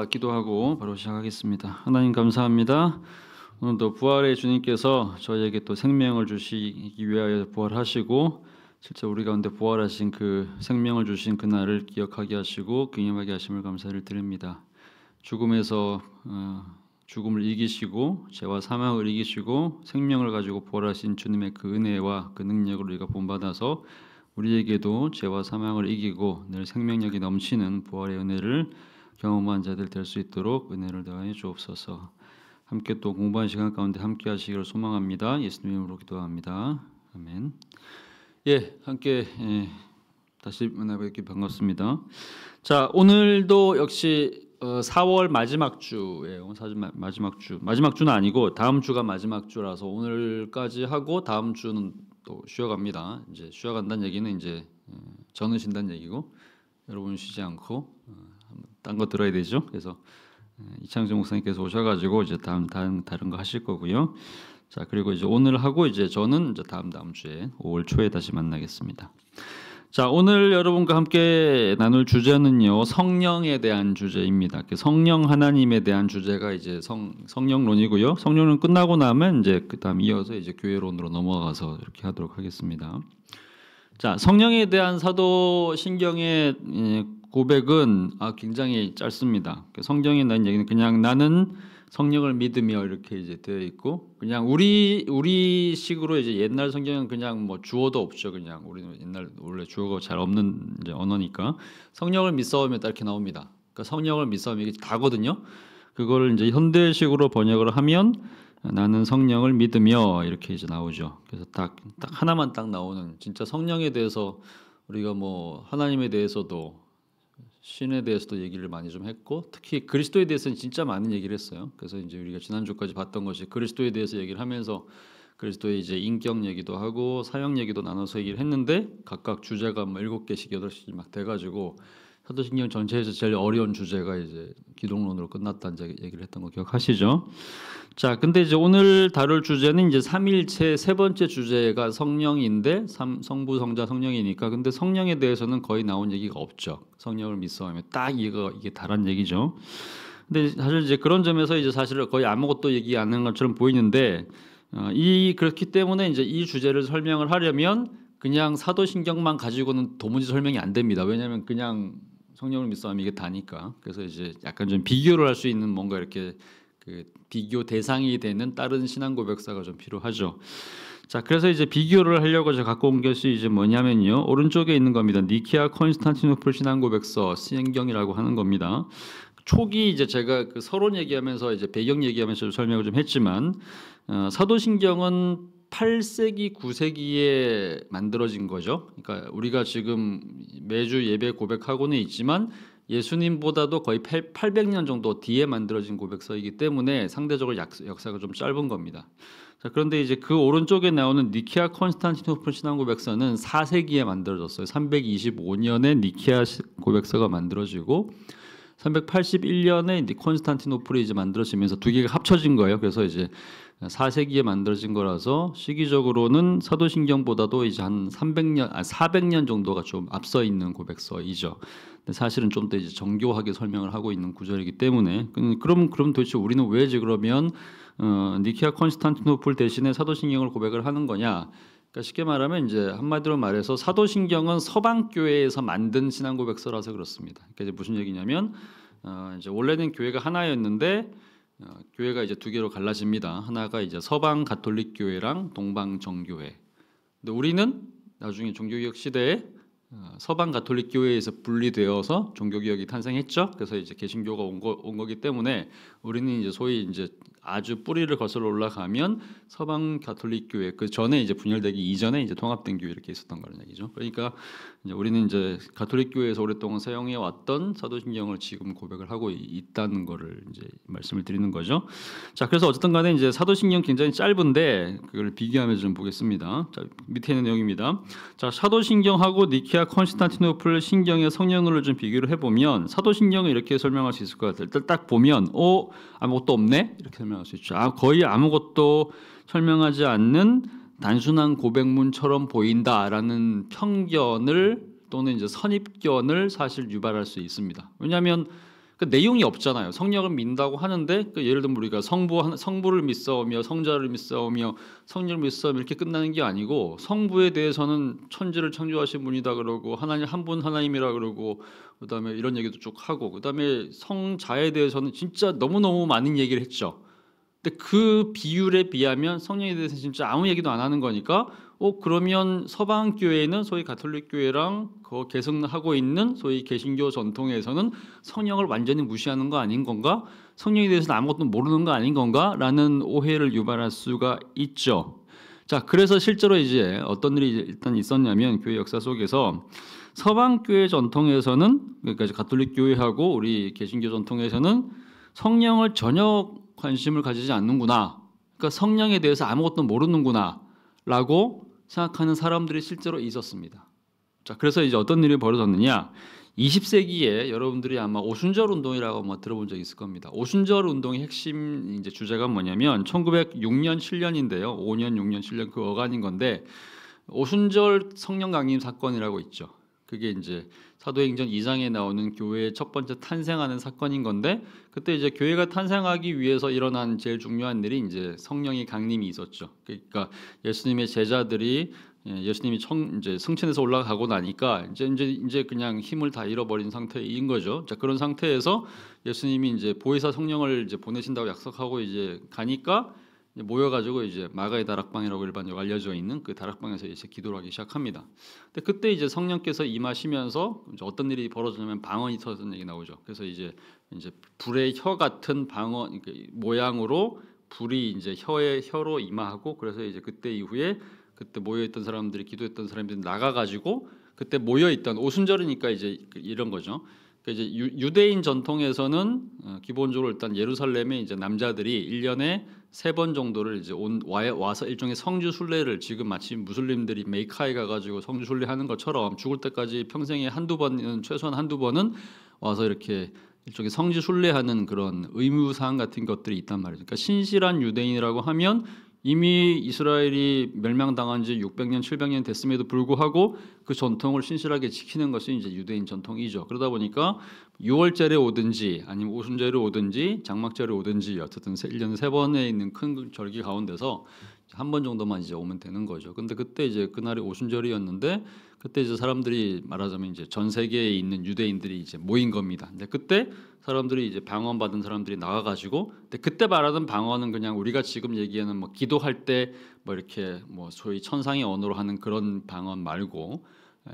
있을까 기도하고 바로 시작하겠습니다. 하나님 감사합니다. 오늘도 부활의 주님께서 저희에게 또 생명을 주시기 위하여 부활하시고 실제 우리 가운데 부활하신 그 생명을 주신 그날을 기억하게 하시고 경험하게 하심을 감사를 드립니다. 죽음에서 죽음을 이기시고 죄와 사망을 이기시고 생명을 가지고 부활하신 주님의 그 은혜와 그 능력을 우리가 본받아서 우리에게도 죄와 사망을 이기고 늘 생명력이 넘치는 부활의 은혜를 경험한 자들 될 수 있도록 은혜를 더하여 주옵소서. 함께 또 공부하는 시간 가운데 함께 하시기를 소망합니다. 예수님 이름으로 기도합니다. 아멘. 함께 다시 만나뵙기 반갑습니다. 자, 오늘도 역시 4월 마지막 주예요. 사실 마지막 주는 아니고 다음 주가 마지막 주라서 오늘까지 하고 다음 주는 또 쉬어갑니다. 이제 쉬어간다는 얘기는 이제 저는 쉰다는 얘기고 여러분 쉬지 않고 딴 거 들어야 되죠. 그래서 이창정 목사님께서 오셔가지고 이제 다른 거 하실 거고요. 자, 그리고 이제 오늘 하고 이제 저는 이제 다음 주에 5월 초에 다시 만나겠습니다. 자, 오늘 여러분과 함께 나눌 주제는요, 성령에 대한 주제입니다. 성령 하나님에 대한 주제가 이제 성령론이고요. 성령론 끝나고 나면 이제 그다음 이어서 이제 교회론으로 넘어가서 이렇게 하도록 하겠습니다. 자, 성령에 대한 사도신경의 고백은 굉장히 짧습니다. 성령에 대한 얘기는 그냥 나는 성령을 믿으며 이렇게 이제 되어 있고, 그냥 우리 식으로 이제 옛날 성경은 그냥 뭐 주어도 없죠. 그냥 우리는 옛날 원래 주어가 잘 없는 이제 언어니까 성령을 믿사오며 이렇게 나옵니다. 그러니까 성령을 믿사오며 이게 다거든요. 그걸 이제 현대식으로 번역을 하면 나는 성령을 믿으며 이렇게 이제 나오죠. 그래서 딱 하나만 딱 나오는, 진짜 성령에 대해서 우리가 뭐 하나님에 대해서도 신에 대해서도 얘기를 많이 좀 했고, 특히 그리스도에 대해서는 진짜 많은 얘기를 했어요. 그래서 이제 우리가 지난주까지 봤던 것이 그리스도에 대해서 얘기를 하면서 그리스도의 이제 인격 얘기도 하고 사역 얘기도 나눠서 얘기를 했는데, 각각 주제가 뭐 7개씩 8개씩 막 돼가지고 사도신경 전체에서 제일 어려운 주제가 이제 기독론으로 끝났다는 얘기를 했던 거 기억하시죠? 자, 근데 이제 오늘 다룰 주제는 이제 삼일체 세 번째 주제가 성령인데, 성부, 성자, 성령이니까, 근데 성령에 대해서는 거의 나온 얘기가 없죠. 성령을 믿사오며 딱 이게 다란 얘기죠. 근데 사실 이제 그런 점에서 이제 사실 거의 아무것도 얘기 안 하는 것처럼 보이는데, 그렇기 때문에 이제 이 주제를 설명을 하려면 그냥 사도신경만 가지고는 도무지 설명이 안 됩니다. 왜냐하면 그냥 성령을 믿사오며 이게 다니까. 그래서 이제 약간 좀 비교를 할 수 있는 뭔가 이렇게 그 비교 대상이 되는 다른 신앙 고백사가 좀 필요하죠. 자, 그래서 이제 비교를 하려고 제가 갖고 온 것이 이제 뭐냐면요, 오른쪽에 있는 겁니다. 니케아 콘스탄티노플 신앙 고백서 시행경이라고 하는 겁니다. 초기 이제 제가 그 서론 얘기하면서 이제 배경 얘기하면서 설명을 좀 했지만, 사도신경은 8세기, 9세기에 만들어진 거죠. 그러니까 우리가 지금 매주 예배 고백하고는 있지만 예수님보다도 거의 800년 정도 뒤에 만들어진 고백서이기 때문에 상대적으로 역사가 좀 짧은 겁니다. 자, 그런데 이제 그 오른쪽에 나오는 니케아 콘스탄티노플 신앙 고백서는 4세기에 만들어졌어요. 325년에 니케아 고백서가 만들어지고 381년에 콘스탄티노플이 이제 만들어지면서 두 개가 합쳐진 거예요. 그래서 이제 4세기에 만들어진 거라서 시기적으로는 사도신경보다도 이제 한 400년 정도가 좀 앞서 있는 고백서이죠. 근데 사실은 좀 더 이제 정교하게 설명을 하고 있는 구절이기 때문에, 그럼 도대체 우리는 왜 그러면 니케아 콘스탄티노플 대신에 사도신경을 고백을 하는 거냐? 그러니까 쉽게 말하면 이제 한마디로 말해서 사도신경은 서방 교회에서 만든 신앙 고백서라서 그렇습니다. 그러니까 이제 무슨 얘기냐면 이제 원래는 교회가 하나였는데 교회가 이제 두 개로 갈라집니다. 하나가 이제 서방 가톨릭 교회랑 동방 정교회. 근데 우리는 나중에 종교개혁 시대에 서방 가톨릭 교회에서 분리되어서 종교개혁이 탄생했죠. 그래서 이제 개신교가 온 거기 때문에 우리는 이제 소위 이제 아주 뿌리를 거슬러 올라가면 서방 가톨릭 교회, 그 전에 이제 분열되기 이전에 이제 통합된 교회 이렇게 있었던 거라는 얘기죠. 그러니까 이제 우리는 이제 가톨릭 교회에서 오랫동안 사용해 왔던 사도신경을 지금 고백을 하고 있다는 거를 이제 말씀을 드리는 거죠. 자, 그래서 어쨌든 간에 이제 사도신경 굉장히 짧은데 그걸 비교하면서 좀 보겠습니다. 자, 밑에 있는 내용입니다. 자, 사도신경하고 니케아 콘스탄티노플 신경의 성령론을 좀 비교를 해보면 사도신경을 이렇게 설명할 수 있을 것 같아요. 일단 딱 보면 아무것도 없네 이렇게 설명할 수 있죠. 거의 아무것도 설명하지 않는 단순한 고백문처럼 보인다라는 편견을 또는 이제 선입견을 사실 유발할 수 있습니다. 왜냐하면 내용이 없잖아요. 성령을 믿는다고 하는데 예를 들면 우리가 성부를 믿사오며 성자를 믿사오며 성령을 믿사오며 이렇게 끝나는 게 아니고 성부에 대해서는 천지를 창조하신 분이다 그러고 하나님 한 분 하나님이라 그러고 그다음에 이런 얘기도 쭉 하고 그다음에 성자에 대해서는 진짜 너무너무 많은 얘기를 했죠. 근데 그 비율에 비하면 성령에 대해서 진짜 아무 얘기도 안 하는 거니까 그러면 서방 교회는 소위 가톨릭 교회랑 그 계승하고 있는 소위 개신교 전통에서는 성령을 완전히 무시하는 거 아닌 건가? 성령에 대해서는 아무것도 모르는 거 아닌 건가?라는 오해를 유발할 수가 있죠. 자, 그래서 실제로 이제 어떤 일이 일단 있었냐면 교회 역사 속에서 서방 교회 전통에서는 그러니까 가톨릭 교회하고 우리 개신교 전통에서는 성령을 전혀 관심을 가지지 않는구나. 그러니까 성령에 대해서 아무것도 모르는구나라고 생각하는 사람들이 실제로 있었습니다. 자, 그래서 이제 어떤 일이 벌어졌느냐? 20세기에 여러분들이 아마 오순절 운동이라고 뭐 들어본 적 있을 겁니다. 오순절 운동의 핵심 이제 주제가 뭐냐면 1906년 7년인데요. 5년, 6년, 7년 그 어간인 건데 오순절 성령 강림 사건이라고 있죠. 그게 이제 사도행전 2장에 나오는 교회의 첫 번째 탄생하는 사건인 건데 그때 이제 교회가 탄생하기 위해서 일어난 제일 중요한 일이 이제 성령의 강림이 있었죠. 그러니까 예수님의 제자들이 예수님이 이제 승천해서 올라가고 나니까 이제 그냥 힘을 다 잃어버린 상태인 거죠. 자, 그런 상태에서 예수님이 이제 보혜사 성령을 이제 보내신다고 약속하고 이제 가니까 모여가지고 이제 마가의 다락방이라고 일반적으로 알려져 있는 그 다락방에서 이제 기도를 하기 시작합니다. 근데 그때 이제 성령께서 임하시면서 이제 어떤 일이 벌어지냐면 방언이 터졌다는 얘기 나오죠. 그래서 이제 불의 혀 같은 방언 모양으로 불이 이제 혀로 임하고 그래서 이제 그때 이후에 그때 모여있던 사람들이 기도했던 사람들이 나가가지고 그때 모여있던 오순절이니까 이제 이런 거죠. 그러니까 이제 유대인 전통에서는 기본적으로 일단 예루살렘에 이제 남자들이 1년에 3번 정도를 이제 와서 일종의 성주 순례를 지금 마치 무슬림들이 메이카에 가가지고 성주 순례하는 것처럼 죽을 때까지 평생에 한두 번은 최소한 한두 번은 와서 이렇게 일종의 성지 순례하는 그런 의무사항 같은 것들이 있단 말이죠. 그러니까 신실한 유대인이라고 하면 이미 이스라엘이 멸망당한 지 600년, 700년 됐음에도 불구하고 그 전통을 신실하게 지키는 것이 이제 유대인 전통이죠. 그러다 보니까 6월절에 오든지 아니면 오순절에 오든지 장막절에 오든지 어쨌든 1년에 3번에 있는 큰 절기 가운데서 한 번 정도만 이제 오면 되는 거죠. 근데 그때 이제 그날이 오순절이었는데 그때 이제 사람들이 말하자면 이제 전 세계에 있는 유대인들이 이제 모인 겁니다. 근데 그때 사람들이 이제 방언 받은 사람들이 나와가지고, 근데 그때 말하던 방언은 그냥 우리가 지금 얘기하는 뭐 기도할 때 뭐 이렇게 뭐 소위 천상의 언어로 하는 그런 방언 말고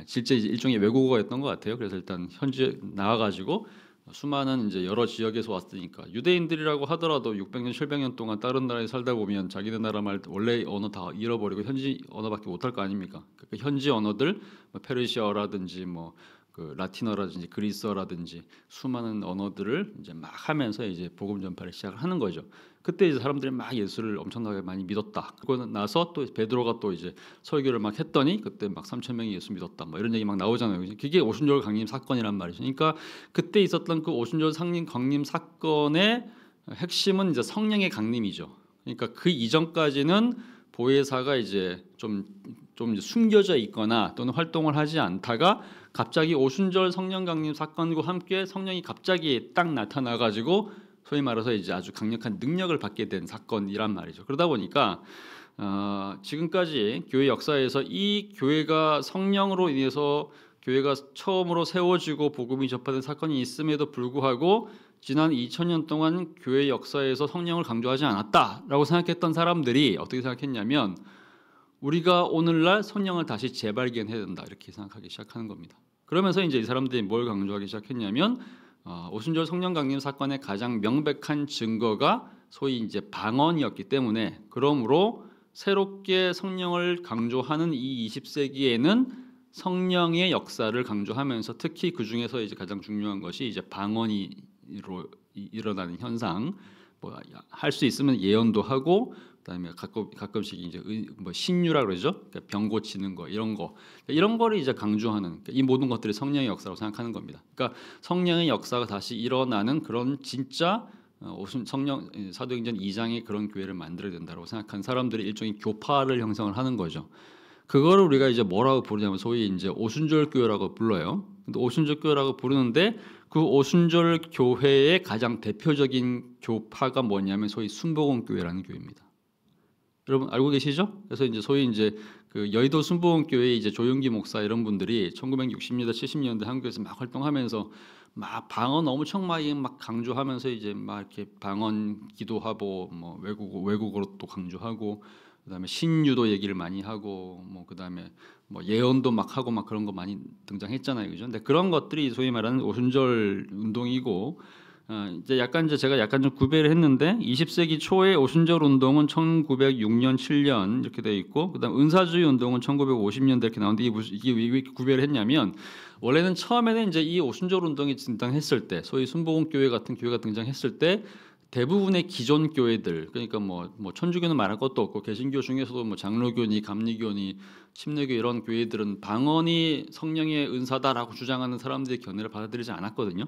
실제 이제 일종의 외국어였던 것 같아요. 그래서 일단 현지에 나와가지고 수많은 이제 여러 지역에서 왔으니까 유대인들이라고 하더라도 600년, 700년 동안 다른 나라에 살다 보면 자기네 나라 말 원래 언어 다 잃어버리고 현지 언어밖에 못할 거 아닙니까? 그 현지 언어들, 뭐 페르시아어라든지 뭐 그 라틴어라든지 그리스어라든지 수많은 언어들을 이제 막 하면서 이제 복음 전파를 시작을 하는 거죠. 그때 이제 사람들이 막 예수를 엄청나게 많이 믿었다. 그러고 나서 또 베드로가 또 이제 설교를 막 했더니 그때 막 3,000명이 예수 믿었다. 뭐 이런 얘기 막 나오잖아요. 그게 오순절 강림 사건이란 말이죠. 그러니까 그때 있었던 그 오순절 강림 사건의 핵심은 이제 성령의 강림이죠. 그러니까 그 이전까지는 보혜사가 이제 좀 이제 숨겨져 있거나 또는 활동을 하지 않다가 갑자기 오순절 성령 강림 사건과 함께 성령이 갑자기 딱 나타나 가지고 소위 말해서 이제 아주 강력한 능력을 받게 된 사건이란 말이죠. 그러다 보니까 지금까지 교회 역사에서 이 교회가 성령으로 인해서 교회가 처음으로 세워지고 복음이 접하는 사건이 있음에도 불구하고 지난 2000년 동안 교회 역사에서 성령을 강조하지 않았다라고 생각했던 사람들이 어떻게 생각했냐면 우리가 오늘날 성령을 다시 재발견해야 된다 이렇게 생각하기 시작하는 겁니다. 그러면서 이제 이 사람들이 뭘 강조하기 시작했냐면 오순절 성령 강림 사건의 가장 명백한 증거가 소위 이제 방언이었기 때문에 그러므로 새롭게 성령을 강조하는 이 20세기에는 성령의 역사를 강조하면서 특히 그 중에서 이제 가장 중요한 것이 이제 방언이 일어나는 현상, 뭐 할 수 있으면 예언도 하고 그다음에 가끔씩 이제 뭐 신유라 그러죠. 그러니까 병 고치는 거 이런 거를 이제 강조하는 그러니까 이 모든 것들이 성령의 역사라고 생각하는 겁니다. 그러니까 성령의 역사가 다시 일어나는 그런 진짜 성령 사도행전 2장의 그런 교회를 만들어야 된다고 생각한 사람들이 일종의 교파를 형성을 하는 거죠. 그거를 우리가 이제 뭐라고 부르냐면 소위 이제 오순절 교회라고 불러요. 근데 오순절 교회라고 부르는데 그 오순절 교회의 가장 대표적인 교파가 뭐냐면 소위 순복음 교회라는 교회입니다. 여러분 알고 계시죠? 그래서 이제 소위 이제 그 여의도 순복음 교회 이제 조용기 목사 이런 분들이 1960년대 70년대 한국에서 막 활동하면서 막 방언 엄청 많이 막 강조하면서 이제 막 이렇게 방언 기도하고 뭐 외국어로 또 강조하고 그다음에 신유도 얘기를 많이 하고 뭐 그다음에 뭐 예언도 막 하고 막 그런 거 많이 등장했잖아요, 그죠? 근데 그런 것들이 소위 말하는 오순절 운동이고 이제 제가 약간 좀 구별을 했는데 20세기 초에 오순절 운동은 1906년 7년 이렇게 돼 있고 그다음 은사주의 운동은 1950년대 이렇게 나오는데 이게 왜 구별을 했냐면 원래는 처음에는 이제 이 오순절 운동이 등장했을 때 소위 순복음 교회 같은 교회가 등장했을 때 대부분의 기존 교회들 그러니까 뭐 천주교는 말할 것도 없고 개신교 중에서도 뭐 장로교니 감리교니 침례교 이런 교회들은 방언이 성령의 은사다라고 주장하는 사람들의 견해를 받아들이지 않았거든요.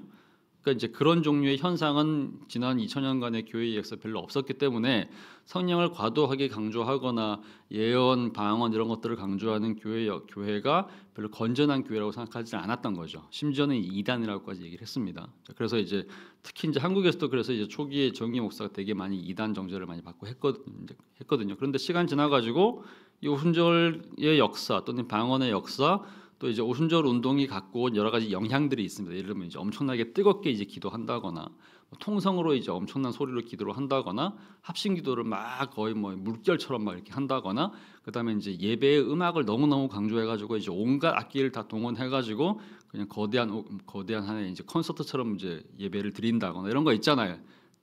그러니까 이제 그런 종류의 현상은 지난 2000년간의 교회 역사 별로 없었기 때문에 성령을 과도하게 강조하거나 예언, 방언 이런 것들을 강조하는 교회가 별로 건전한 교회라고 생각하지 않았던 거죠. 심지어는 이단이라고까지 얘기를 했습니다. 그래서 이제 특히 이제 한국에서도 그래서 이제 초기에 정기 목사가 되게 많이 이단 정죄를 많이 받고 했거든요. 그런데 시간 지나가지고 이 오순절의 역사 또는 방언의 역사 또 이제 오순절 운동이 갖고 온 여러 가지 영향들이 있습니다. 예를 들면 이제 엄청나게 뜨겁게 이제 기도한다거나 통성으로 이제 엄청난 소리로 기도를 한다거나 합심 기도를 막 거의 뭐 물결처럼 막 이렇게 한다거나 그다음에 이제 예배의 음악을 너무너무 강조해가지고 이제 온갖 악기를 다 동원해가지고 그냥 거대한 하나의 이제 콘서트처럼 이제 예배를 드린다거나 이런 거 있잖아요.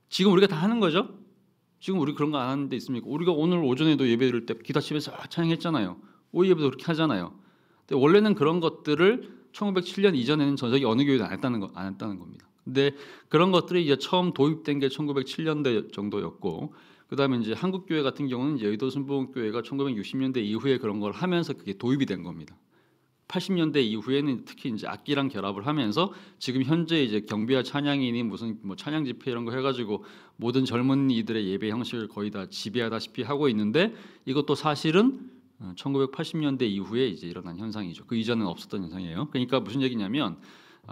지금 우리가 다 하는 거죠. 지금 우리 그런 거 안 하는 데 있습니까? 우리가 오늘 오전에도 예배 드릴 때 기타 치면서 찬양했잖아요. 오후 예배도 그렇게 하잖아요. 근데 원래는 그런 것들을 1907년 이전에는 전적이 어느 교회도 안 했다는 겁니다. 근데 그런 것들이 이제 처음 도입된 게 1907년대 정도였고, 그다음에 이제 한국 교회 같은 경우는 여의도 순복음 교회가 1960년대 이후에 그런 걸 하면서 그게 도입이 된 겁니다. 80년대 이후에는 특히 이제 악기랑 결합을 하면서 지금 현재 이제 경비와 찬양이니 무슨 뭐 찬양 집회 이런 거 해가지고 모든 젊은이들의 예배 형식을 거의 다 지배하다시피 하고 있는데 이것도 사실은 1980년대 이후에 이제 일어난 현상이죠. 그 이전은 없었던 현상이에요. 그러니까 무슨 얘기냐면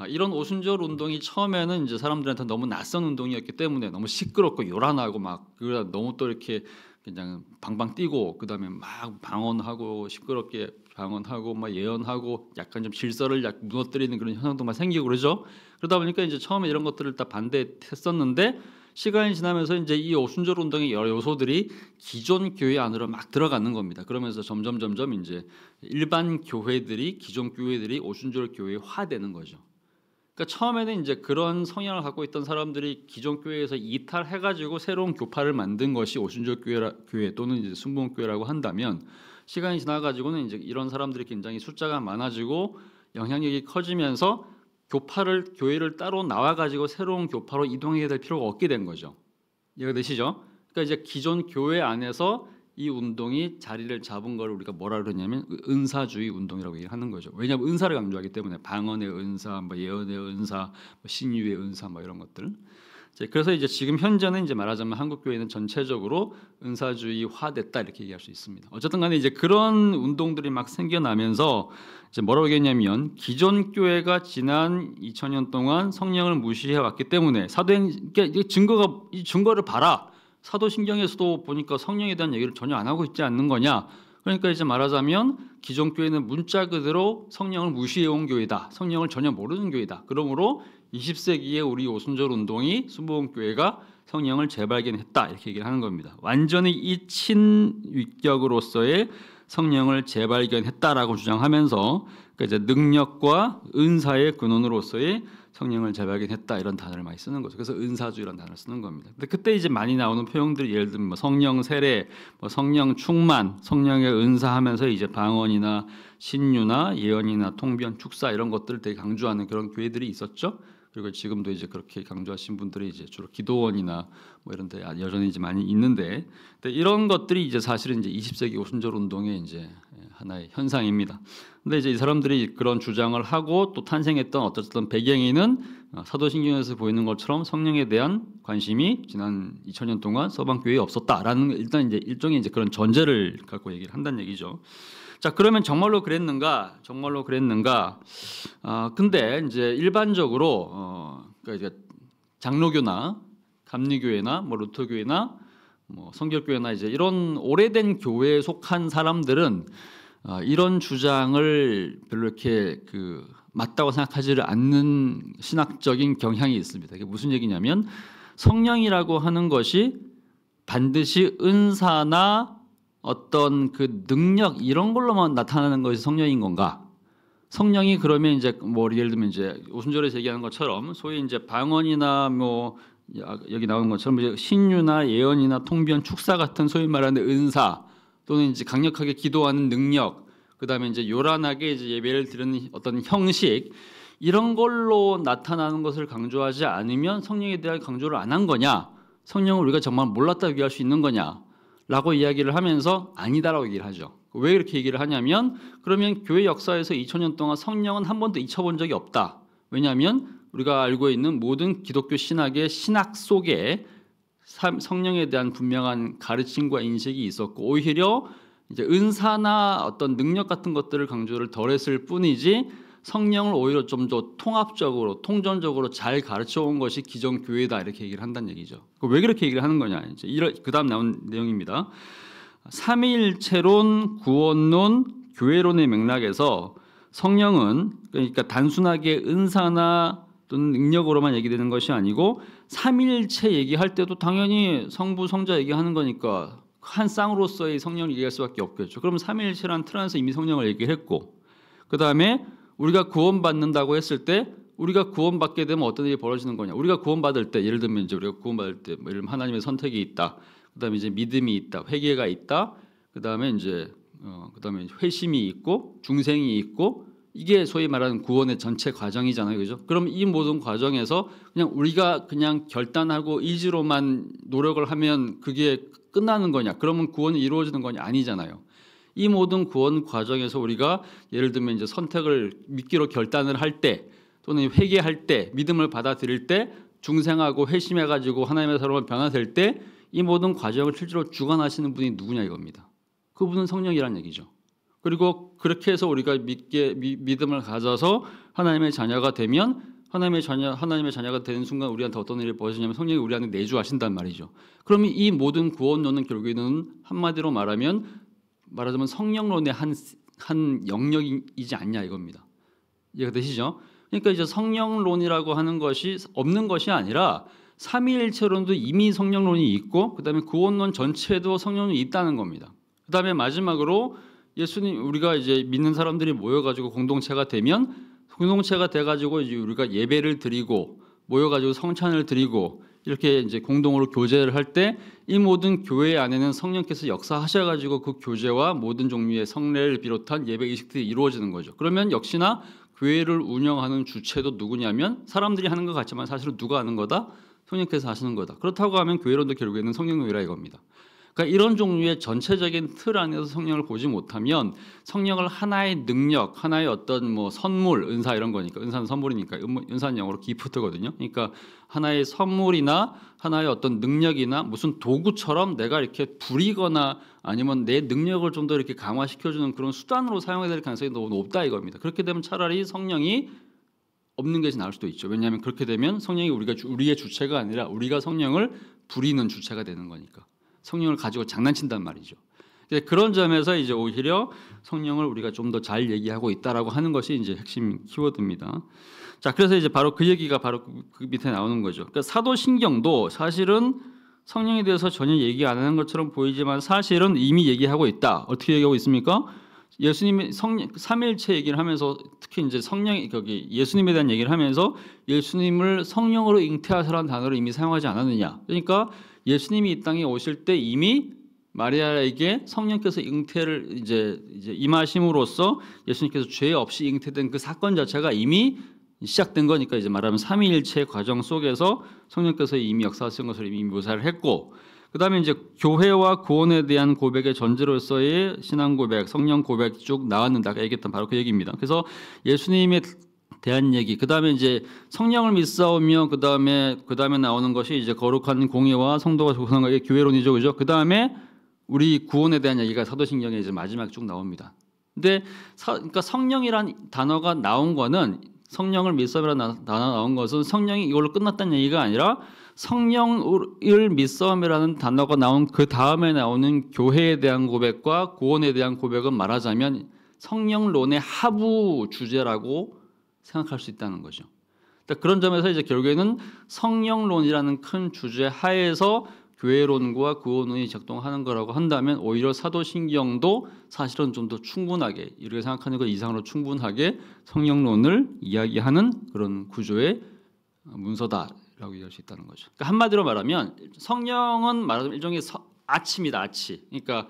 이런 오순절 운동이 처음에는 이제 사람들한테 너무 낯선 운동이었기 때문에 너무 시끄럽고 요란하고 막 너무 또 이렇게 그냥 방방 뛰고 그다음에 막 방언하고 시끄럽게 방언하고 막 예언하고 약간 좀 질서를 무너뜨리는 그런 현상도 막 생기고 그러죠. 그러다 보니까 이제 처음에 이런 것들을 다 반대했었는데 시간이 지나면서 이제 이 오순절 운동의 여러 요소들이 기존 교회 안으로 막 들어가는 겁니다. 그러면서 점점 이제 일반 교회들이 기존 교회들이 오순절 교회화되는 거죠. 그러니까 처음에는 이제 그런 성향을 갖고 있던 사람들이 기존 교회에서 이탈해가지고 새로운 교파를 만든 것이 오순절 교회 또는 이제 순복음 교회라고 한다면 시간이 지나가지고는 이제 이런 사람들이 굉장히 숫자가 많아지고 영향력이 커지면서 교회를 따로 나와가지고 새로운 교파로 이동해야 될 필요가 없게 된 거죠. 이해가 되시죠? 그러니까 이제 기존 교회 안에서 이 운동이 자리를 잡은 걸 우리가 뭐라 그러냐면 은사주의 운동이라고 얘기하는 거죠. 왜냐하면 은사를 강조하기 때문에 방언의 은사, 뭐 예언의 은사, 뭐 신유의 은사, 뭐 이런 것들. 그래서 이제 지금 현재는 이제 말하자면 한국 교회는 전체적으로 은사주의화됐다 이렇게 얘기할 수 있습니다. 어쨌든간에 이제 그런 운동들이 막 생겨나면서 이제 뭐라고 얘기했냐면 기존 교회가 지난 2000년 동안 성령을 무시해 왔기 때문에 이 증거를 봐라. 사도신경에서도 보니까 성령에 대한 얘기를 전혀 안 하고 있지 않는 거냐. 그러니까 이제 말하자면 기존 교회는 문자 그대로 성령을 무시해 온 교회다. 성령을 전혀 모르는 교회다. 그러므로 20세기에 우리 오순절 운동이 순복음 교회가 성령을 재발견했다 이렇게 얘기를 하는 겁니다. 완전히 이 친위격으로서의 성령을 재발견했다라고 주장하면서 그러니까 이제 능력과 은사의 근원으로서의 성령을 재발견했다 이런 단어를 많이 쓰는 거죠. 그래서 은사주의라는 단어를 쓰는 겁니다. 근데 그때 이제 많이 나오는 표현들이 예를 들면 뭐 성령 세례, 뭐 성령 충만, 성령의 은사하면서 이제 방언이나 신유나 예언이나 통변, 축사 이런 것들을 되게 강조하는 그런 교회들이 있었죠. 그리고 지금도 이제 그렇게 강조하신 분들이 이제 주로 기도원이나 뭐 이런 데 여전히 이제 많이 있는데 이런 것들이 이제 사실은 이제 20세기 오순절 운동의 이제 하나의 현상입니다. 근데 이제 이 사람들이 그런 주장을 하고 또 탄생했던 어떤 배경에는 사도신경에서 보이는 것처럼 성령에 대한 관심이 지난 2000년 동안 서방 교회에 없었다라는 일단 이제 일종의 이제 그런 전제를 갖고 얘기를 한다는 얘기죠. 자, 그러면 정말로 그랬는가? 정말로 그랬는가? 근데 이제 일반적으로 그러니까 이제 장로교나 감리교회나 뭐 루터교회나 뭐 성결교회나 이제 이런 오래된 교회에 속한 사람들은 이런 주장을 별로 이렇게 맞다고 생각하지를 않는 신학적인 경향이 있습니다. 이게 무슨 얘기냐면 성령이라고 하는 것이 반드시 은사나 어떤 그 능력 이런 걸로만 나타나는 것이 성령인 건가? 성령이 그러면 이제 뭐 예를 들면 이제 오순절에서 얘기하는 것처럼 소위 이제 방언이나 뭐 여기 나오는 것처럼 이제 신유나 예언이나 통변, 축사 같은 소위 말하는 은사 또는 이제 강력하게 기도하는 능력, 그다음에 이제 요란하게 이제 예배를 드리는 어떤 형식 이런 걸로 나타나는 것을 강조하지 않으면 성령에 대한 강조를 안 한 거냐? 성령을 우리가 정말 몰랐다 얘기할 수 있는 거냐라고 이야기를 하면서 아니다라고 얘기를 하죠. 왜 이렇게 얘기를 하냐면 그러면 교회 역사에서 2000년 동안 성령은 한 번도 잊혀본 적이 없다. 왜냐하면 우리가 알고 있는 모든 기독교 신학의 신학 속에 성령에 대한 분명한 가르침과 인식이 있었고 오히려 이제 은사나 어떤 능력 같은 것들을 강조를 덜했을 뿐이지 성령을 오히려 좀 더 통합적으로 통전적으로 잘 가르쳐 온 것이 기존 교회다 이렇게 얘기를 한다는 얘기죠. 왜 그렇게 얘기를 하는 거냐? 이제 그다음 나온 내용입니다. 삼위일체론, 구원론, 교회론의 맥락에서 성령은 그러니까 단순하게 은사나 또는 능력으로만 얘기되는 것이 아니고 삼위일체 얘기할 때도 당연히 성부, 성자 얘기하는 거니까 한 쌍으로서의 성령을 얘기할 수밖에 없겠죠. 그럼 삼위일체라는 틀 안에서 이미 성령을 얘기했고 그 다음에 우리가 구원받는다고 했을 때 우리가 구원받게 되면 어떤 일이 벌어지는 거냐? 우리가 구원받을 때 예를 들면 이제 우리가 구원받을 때 뭐 예를 들면 하나님의 선택이 있다. 그다음에 이제 믿음이 있다, 회개가 있다. 그다음에 이제 그다음에 회심이 있고 중생이 있고 이게 소위 말하는 구원의 전체 과정이잖아요, 그죠? 그럼 이 모든 과정에서 그냥 우리가 그냥 결단하고 의지로만 노력을 하면 그게 끝나는 거냐? 그러면 구원이 이루어지는 거냐? 아니잖아요. 이 모든 구원 과정에서 우리가 예를 들면 이제 선택을 믿기로 결단을 할 때 또는 회개할 때 믿음을 받아들일 때 중생하고 회심해가지고 하나님의 사람으로 변화될 때 이 모든 과정을 실제로 주관하시는 분이 누구냐 이겁니다. 그분은 성령이란 얘기죠. 그리고 그렇게 해서 우리가 믿음을 가져서 하나님의 자녀가 되면 하나님의 자녀가 되는 순간 우리한테 어떤 일이 벌어지냐면 성령이 우리 안에 내주하신단 말이죠. 그러면 이 모든 구원론은 결국에는 한마디로 말하자면 성령론의 한 영역이지 않냐 이겁니다. 이해가 되시죠? 그러니까 이제 성령론이라고 하는 것이 없는 것이 아니라 삼위일체론도 이미 성령론이 있고 그다음에 구원론 전체도 성령론이 있다는 겁니다. 그다음에 마지막으로 예수님 우리가 이제 믿는 사람들이 모여가지고 공동체가 되면 공동체가 돼가지고 이제 우리가 예배를 드리고 모여가지고 성찬을 드리고 이렇게 이제 공동으로 교제를 할 때 이 모든 교회 안에는 성령께서 역사하셔가지고 그 교제와 모든 종류의 성례를 비롯한 예배 의식들이 이루어지는 거죠. 그러면 역시나 교회를 운영하는 주체도 누구냐면 사람들이 하는 것 같지만 사실은 누가 하는 거다? 성령께서 하시는 거다. 그렇다고 하면 교회론도 결국에는 성령론이라 이겁니다. 그러니까 이런 종류의 전체적인 틀 안에서 성령을 보지 못하면 성령을 하나의 능력, 하나의 어떤 뭐 선물, 은사 이런 거니까 은사는 선물이니까 은사는 영어로 기프트거든요. 그러니까 하나의 선물이나 하나의 어떤 능력이나 무슨 도구처럼 내가 이렇게 부리거나 아니면 내 능력을 좀 더 이렇게 강화시켜주는 그런 수단으로 사용해야 될 가능성이 너무 높다 이겁니다. 그렇게 되면 차라리 성령이 없는 것이 나을 수도 있죠. 왜냐하면 그렇게 되면 성령이 우리의 주체가 아니라 우리가 성령을 부리는 주체가 되는 거니까. 성령을 가지고 장난친단 말이죠. 그런 점에서 이제 오히려 성령을 우리가 좀 더 잘 얘기하고 있다라고 하는 것이 이제 핵심 키워드입니다. 자, 그래서 이제 바로 그 얘기가 바로 그 밑에 나오는 거죠. 그러니까 사도신경도 사실은 성령에 대해서 전혀 얘기 안 하는 것처럼 보이지만 사실은 이미 얘기하고 있다. 어떻게 얘기하고 있습니까? 예수님의 삼위일체 얘기를 하면서 특히 이제 거기 예수님에 대한 얘기를 하면서 예수님을 성령으로 잉태하시라는 단어를 이미 사용하지 않았느냐. 그러니까 예수님이 이 땅에 오실 때 이미 마리아에게 성령께서 잉태를 이제 임하심으로써 예수님께서 죄 없이 잉태된 그 사건 자체가 이미 시작된 거니까 이제 말하면 삼위일체 과정 속에서 성령께서 이미 역사하신 것을 이미 묘사를 했고 그다음에 이제 교회와 구원에 대한 고백의 전제로서의 신앙 고백, 성령 고백 쭉 나왔는데 아까 얘기했던 바로 그 얘기입니다. 그래서 예수님에 대한 얘기, 그다음에 이제 성령을 믿사오며 그다음에 나오는 것이 이제 거룩한 공예와 성도가 조성한 교회론이죠, 그죠? 그다음에 우리 구원에 대한 얘기가 사도신경에 이제 마지막 쭉 나옵니다. 근데 그러니까 성령이란 단어가 나온 거는 성령을 믿사오이라는 단어가 나온 것은 성령이 이걸로 끝났다는 얘기가 아니라 성령을 믿사오이라는 단어가 나온 그 다음에 나오는 교회에 대한 고백과 구원에 대한 고백은 말하자면 성령론의 하부 주제라고 생각할 수 있다는 거죠. 그러니까 그런 점에서 이제 결국에는 성령론이라는 큰 주제 하에서 교회론과 구원론이 작동하는 거라고 한다면 오히려 사도신경도 사실은 좀 더 충분하게 이렇게 생각하는 것 이상으로 충분하게 성령론을 이야기하는 그런 구조의 문서다라고 얘기할 수 있다는 거죠. 그러니까 한마디로 말하면 성령은 말하자면 일종의 아치입니다. 아치. 그러니까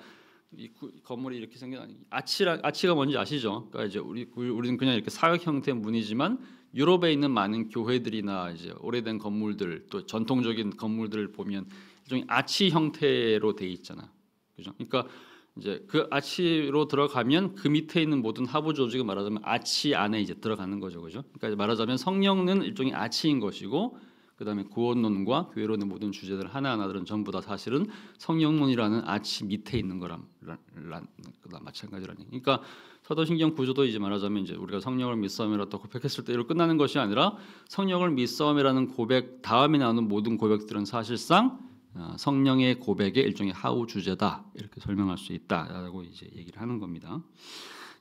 이 건물이 이렇게 생긴 아치가 뭔지 아시죠? 그러니까 이제 우리는 그냥 이렇게 사각 형태의 문이지만 유럽에 있는 많은 교회들이나 이제 오래된 건물들 또 전통적인 건물들을 보면 일종의 아치 형태로 돼 있잖아, 그죠? 그러니까 이제 그 아치로 들어가면 그 밑에 있는 모든 하부 조직을 말하자면 아치 안에 이제 들어가는 거죠, 그죠? 그러니까 말하자면 성령은 일종의 아치인 것이고, 그다음에 구원론과 교회론의 모든 주제들 하나하나들은 전부 다 사실은 성령론이라는 아치 밑에 있는 거랑 마찬가지라는 얘기. 그러니까 사도신경 구조도 이제 말하자면 이제 우리가 성령을 믿사오이라고 고백했을 때 이로 끝나는 것이 아니라 성령을 믿사오이라는 고백 다음에 나오는 모든 고백들은 사실상 성령의 고백의 일종의 하우 주제다 이렇게 설명할 수 있다라고 이제 얘기를 하는 겁니다.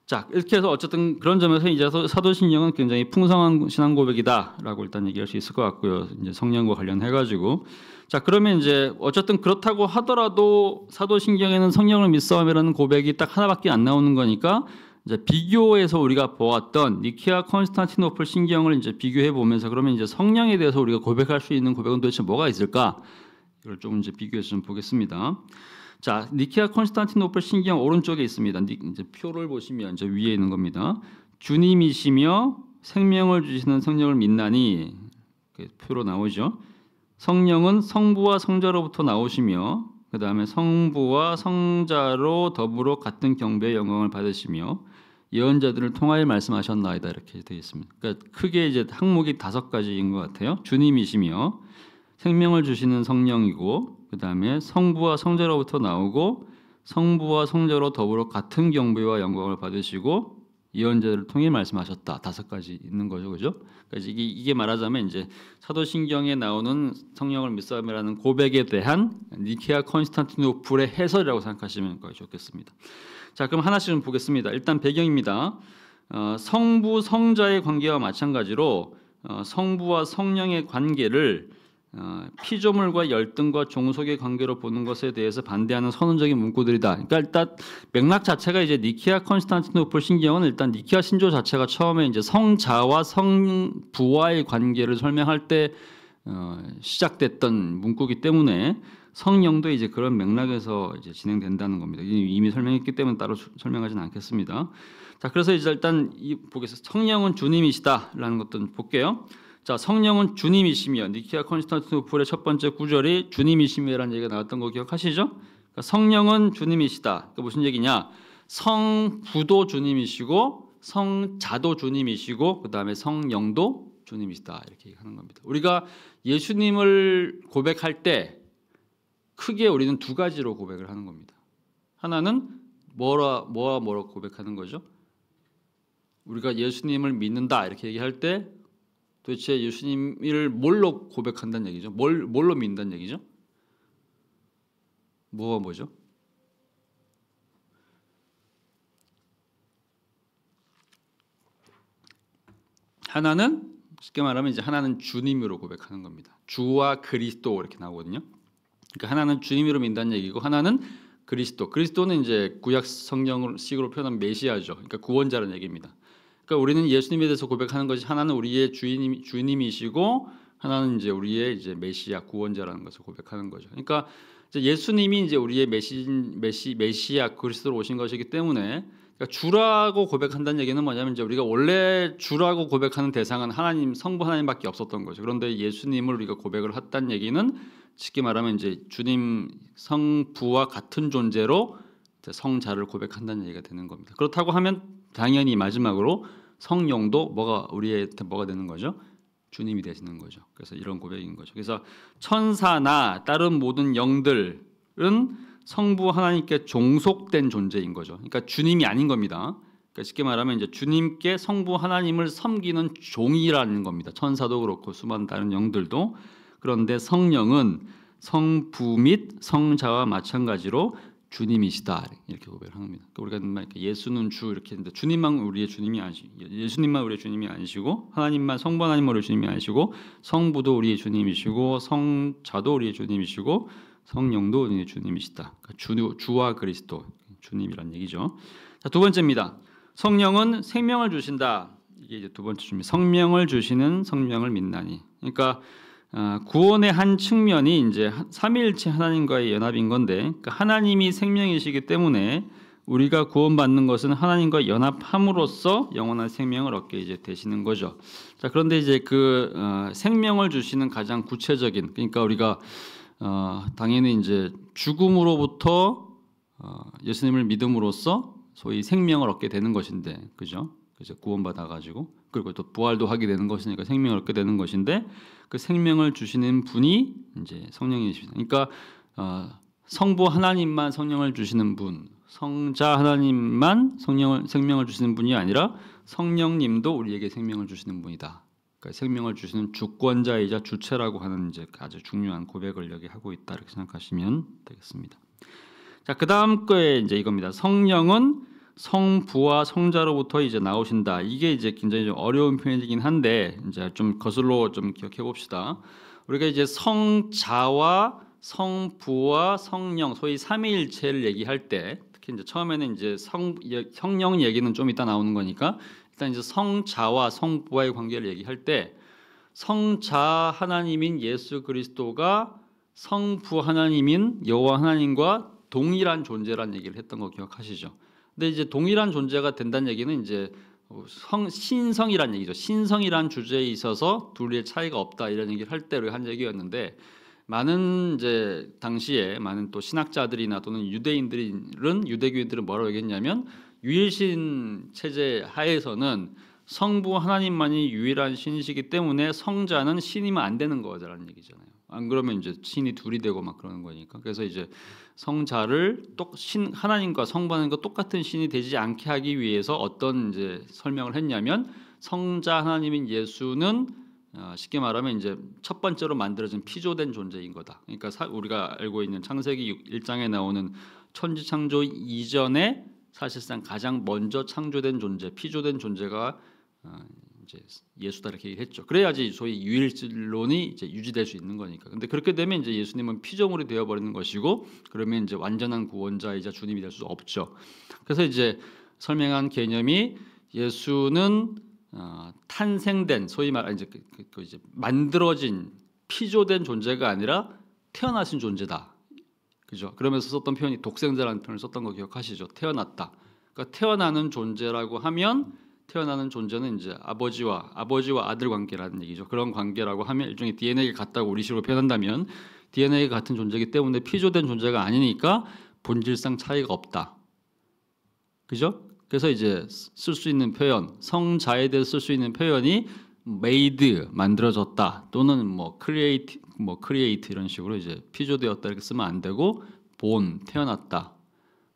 자, 이렇게 해서 어쨌든 그런 점에서 이제 사도신경은 굉장히 풍성한 신앙 고백이다라고 일단 얘기할 수 있을 것 같고요. 이제 성령과 관련해 가지고 자, 그러면 이제 어쨌든 그렇다고 하더라도 사도신경에는 성령을 믿사오이라는 고백이 딱 하나밖에 안 나오는 거니까 이제 비교해서 우리가 보았던 니케아 콘스탄티노플 신경을 이제 비교해 보면서 그러면 이제 성령에 대해서 우리가 고백할 수 있는 고백은 도대체 뭐가 있을까? 이걸 좀 이제 비교해서 좀 보겠습니다. 자, 니케아 콘스탄티노플 신경 오른쪽에 있습니다. 이제 표를 보시면 이제 위에 있는 겁니다. 주님이시며 생명을 주시는 성령을 믿나니 표로 나오죠. 성령은 성부와 성자로부터 나오시며 그 다음에 성부와 성자로 더불어 같은 경배의 영광을 받으시며 예언자들을 통하여 말씀하셨나이다 이렇게 되어 있습니다. 그러니까 크게 이제 항목이 5가지인 것 같아요. 주님이시며 생명을 주시는 성령이고 그 다음에 성부와 성자로부터 나오고 성부와 성자로 더불어 같은 경배와 영광을 받으시고 예언자들을 통해 말씀하셨다. 5가지 있는 거죠, 그죠? 그러니까 이게 말하자면 이제 사도신경에 나오는 성령을 믿사오이라는 고백에 대한 니케아 콘스탄티노플의 해설이라고 생각하시면 좋겠습니다. 자, 그럼 하나씩 좀 보겠습니다. 일단 배경입니다. 성부 성자의 관계와 마찬가지로 성부와 성령의 관계를 피조물과 열등과 종속의 관계로 보는 것에 대해서 반대하는 선언적인 문구들이다. 그러니까 일단 맥락 자체가 이제 니케아 콘스탄티노플 신경은 일단 니케아 신조 자체가 처음에 이제 성자와 성부와의 관계를 설명할 때 시작됐던 문구이기 때문에 성령도 이제 그런 맥락에서 이제 진행된다는 겁니다. 이미 설명했기 때문에 따로 설명하지는 않겠습니다. 자, 그래서 이제 일단 보겠습니다. 성령은 주님이시다라는 것도 볼게요. 자, 성령은 주님이시며 니케아 콘스탄티노플의 첫 번째 구절이 주님이시며라는 얘기가 나왔던 거 기억하시죠? 그러니까 성령은 주님이시다. 그러니까 무슨 얘기냐? 성부도 주님이시고 성자도 주님이시고 그 다음에 성령도 주님이시다 이렇게 얘기하는 겁니다. 우리가 예수님을 고백할 때 크게 우리는 2가지로 고백을 하는 겁니다. 하나는 뭐와 고백하는 거죠? 우리가 예수님을 믿는다 이렇게 얘기할 때 도대체 예수님을 뭘로 고백한다는 얘기죠? 뭘로 믿는다는 얘기죠? 뭐죠? 하나는 쉽게 말하면 이제 하나는 주님으로 고백하는 겁니다. 주와 그리스도 이렇게 나오거든요. 그러니까 하나는 주님으로 믿는다는 얘기고 하나는 그리스도. 그리스도는 이제 구약 성경식으로 표현한 메시아죠. 그러니까 구원자라는 얘기입니다. 그러니까 우리는 예수님에 대해서 고백하는 것이 하나는 우리의 주님이시고 하나는 이제 우리의 이제 메시아 구원자라는 것을 고백하는 거죠. 그러니까 이제 예수님이 이제 우리의 메시아 그리스도로 오신 것이기 때문에 그러니까 주라고 고백한다는 얘기는 뭐냐면 이제 우리가 원래 주라고 고백하는 대상은 하나님 성부 하나님밖에 없었던 거죠. 그런데 예수님을 우리가 고백을 했다는 얘기는 쉽게 말하면 이제 주님 성부와 같은 존재로 성자를 고백한다는 얘기가 되는 겁니다. 그렇다고 하면 당연히 마지막으로 성령도 우리한테 뭐가 되는 거죠? 주님이 되시는 거죠. 그래서 이런 고백인 거죠. 그래서 천사나 다른 모든 영들은 성부 하나님께 종속된 존재인 거죠. 그러니까 주님이 아닌 겁니다. 그러니까 쉽게 말하면 이제 주님께 성부 하나님을 섬기는 종이라는 겁니다. 천사도 그렇고 수많은 다른 영들도. 그런데 성령은 성부 및 성자와 마찬가지로 주님이시다 이렇게 고백을 합니다. 그러니까 우리가 예수는 주 이렇게 했는데 주님만 우리의 주님이 아니시고 예수님만 우리의 주님이 아니시고 하나님만 성부 하나님만 우리의 주님이 아니시고 성부도 우리의 주님이시고 성자도 우리의 주님이시고 성령도 우리의 주님이시다. 그러니까 주와 그리스도 주님이란 얘기죠. 자, 두 번째입니다. 성령은 생명을 주신다. 이게 이제 두 번째 주입니다. 성령을 주시는 성령을 믿나니. 그러니까 구원의 한 측면이 이제 삼위일체 하나님과의 연합인 건데, 그러니까 하나님이 생명이시기 때문에 우리가 구원받는 것은 하나님과 연합함으로써 영원한 생명을 얻게 이제 되시는 거죠. 자, 그런데 이제 그 생명을 주시는 가장 구체적인, 그러니까 우리가 당연히 이제 죽음으로부터 예수님을 믿음으로써 소위 생명을 얻게 되는 것인데, 그죠? 그래서 구원받아 가지고 그리고 또 부활도 하게 되는 것이니까 생명을 얻게 되는 것인데, 그 생명을 주시는 분이 이제 성령이십니다. 그러니까 성부 하나님만 성령을 주시는 분, 성자 하나님만 생명을 주시는 분이 아니라 성령님도 우리에게 생명을 주시는 분이다. 그러니까 생명을 주시는 주권자이자 주체라고 하는 이제 아주 중요한 고백을 여기 하고 있다 이렇게 생각하시면 되겠습니다. 자, 그다음 거에 이제 이겁니다. 성령은 성부와 성자로부터 이제 나오신다. 이게 이제 굉장히 좀 어려운 표현이긴 한데 이제 좀 거슬러 좀 기억해 봅시다. 우리가 이제 성자와 성부와 성령, 소위 삼위일체를 얘기할 때 특히 이제 처음에는 이제 성령 얘기는 좀 이따 나오는 거니까 일단 이제 성자와 성부와의 관계를 얘기할 때 성자 하나님인 예수 그리스도가 성부 하나님인 여호와 하나님과 동일한 존재란 얘기를 했던 거 기억하시죠? 근데 이제 동일한 존재가 된다는 얘기는 이제 신성이란 얘기죠. 신성이란 주제에 있어서 둘의 차이가 없다 이런 얘기를 할 때 한 얘기였는데, 많은 이제 당시에 많은 또 신학자들이나 또는 유대교인들은 뭐라고 얘기했냐면 유일신 체제 하에서는 성부 하나님만이 유일한 신이시기 때문에 성자는 신이면 안 되는 거라는 얘기잖아요. 안 그러면 이제 신이 둘이 되고 막 그러는 거니까. 그래서 이제 성자를 하나님과 성부 하나님과 똑같은 신이 되지 않게 하기 위해서 어떤 이제 설명을 했냐면, 성자 하나님인 예수는 쉽게 말하면 이제 첫 번째로 만들어진 피조된 존재인 거다. 그러니까 우리가 알고 있는 창세기 1장에 나오는 천지 창조 이전에 사실상 가장 먼저 창조된 존재, 피조된 존재가 이제 예수다 이렇게 얘기했죠. 그래야지 소위 유일론이 이제 유지될 수 있는 거니까. 근데 그렇게 되면 이제 예수님은 피조물이 되어 버리는 것이고, 그러면 이제 완전한 구원자이자 주님이 될 수 없죠. 그래서 이제 설명한 개념이 예수는 탄생된, 소위 말하는 이제 이제 만들어진 피조된 존재가 아니라 태어나신 존재다. 그죠? 그러면서 썼던 표현이 독생자라는 표현을 썼던 거 기억하시죠? 태어났다. 그러니까 태어나는 존재라고 하면, 태어나는 존재는 이제 아버지와 아들 관계라는 얘기죠. 그런 관계라고 하면 일종의 DNA가 같다고 우리식으로 표현한다면 DNA가 같은 존재이기 때문에 피조된 존재가 아니니까 본질상 차이가 없다. 그죠? 그래서 이제 쓸 수 있는 표현, 성자에 대해서 쓸 수 있는 표현이 made 만들어졌다 또는 뭐 create 이런 식으로 이제 피조되었다 이렇게 쓰면 안 되고 born 태어났다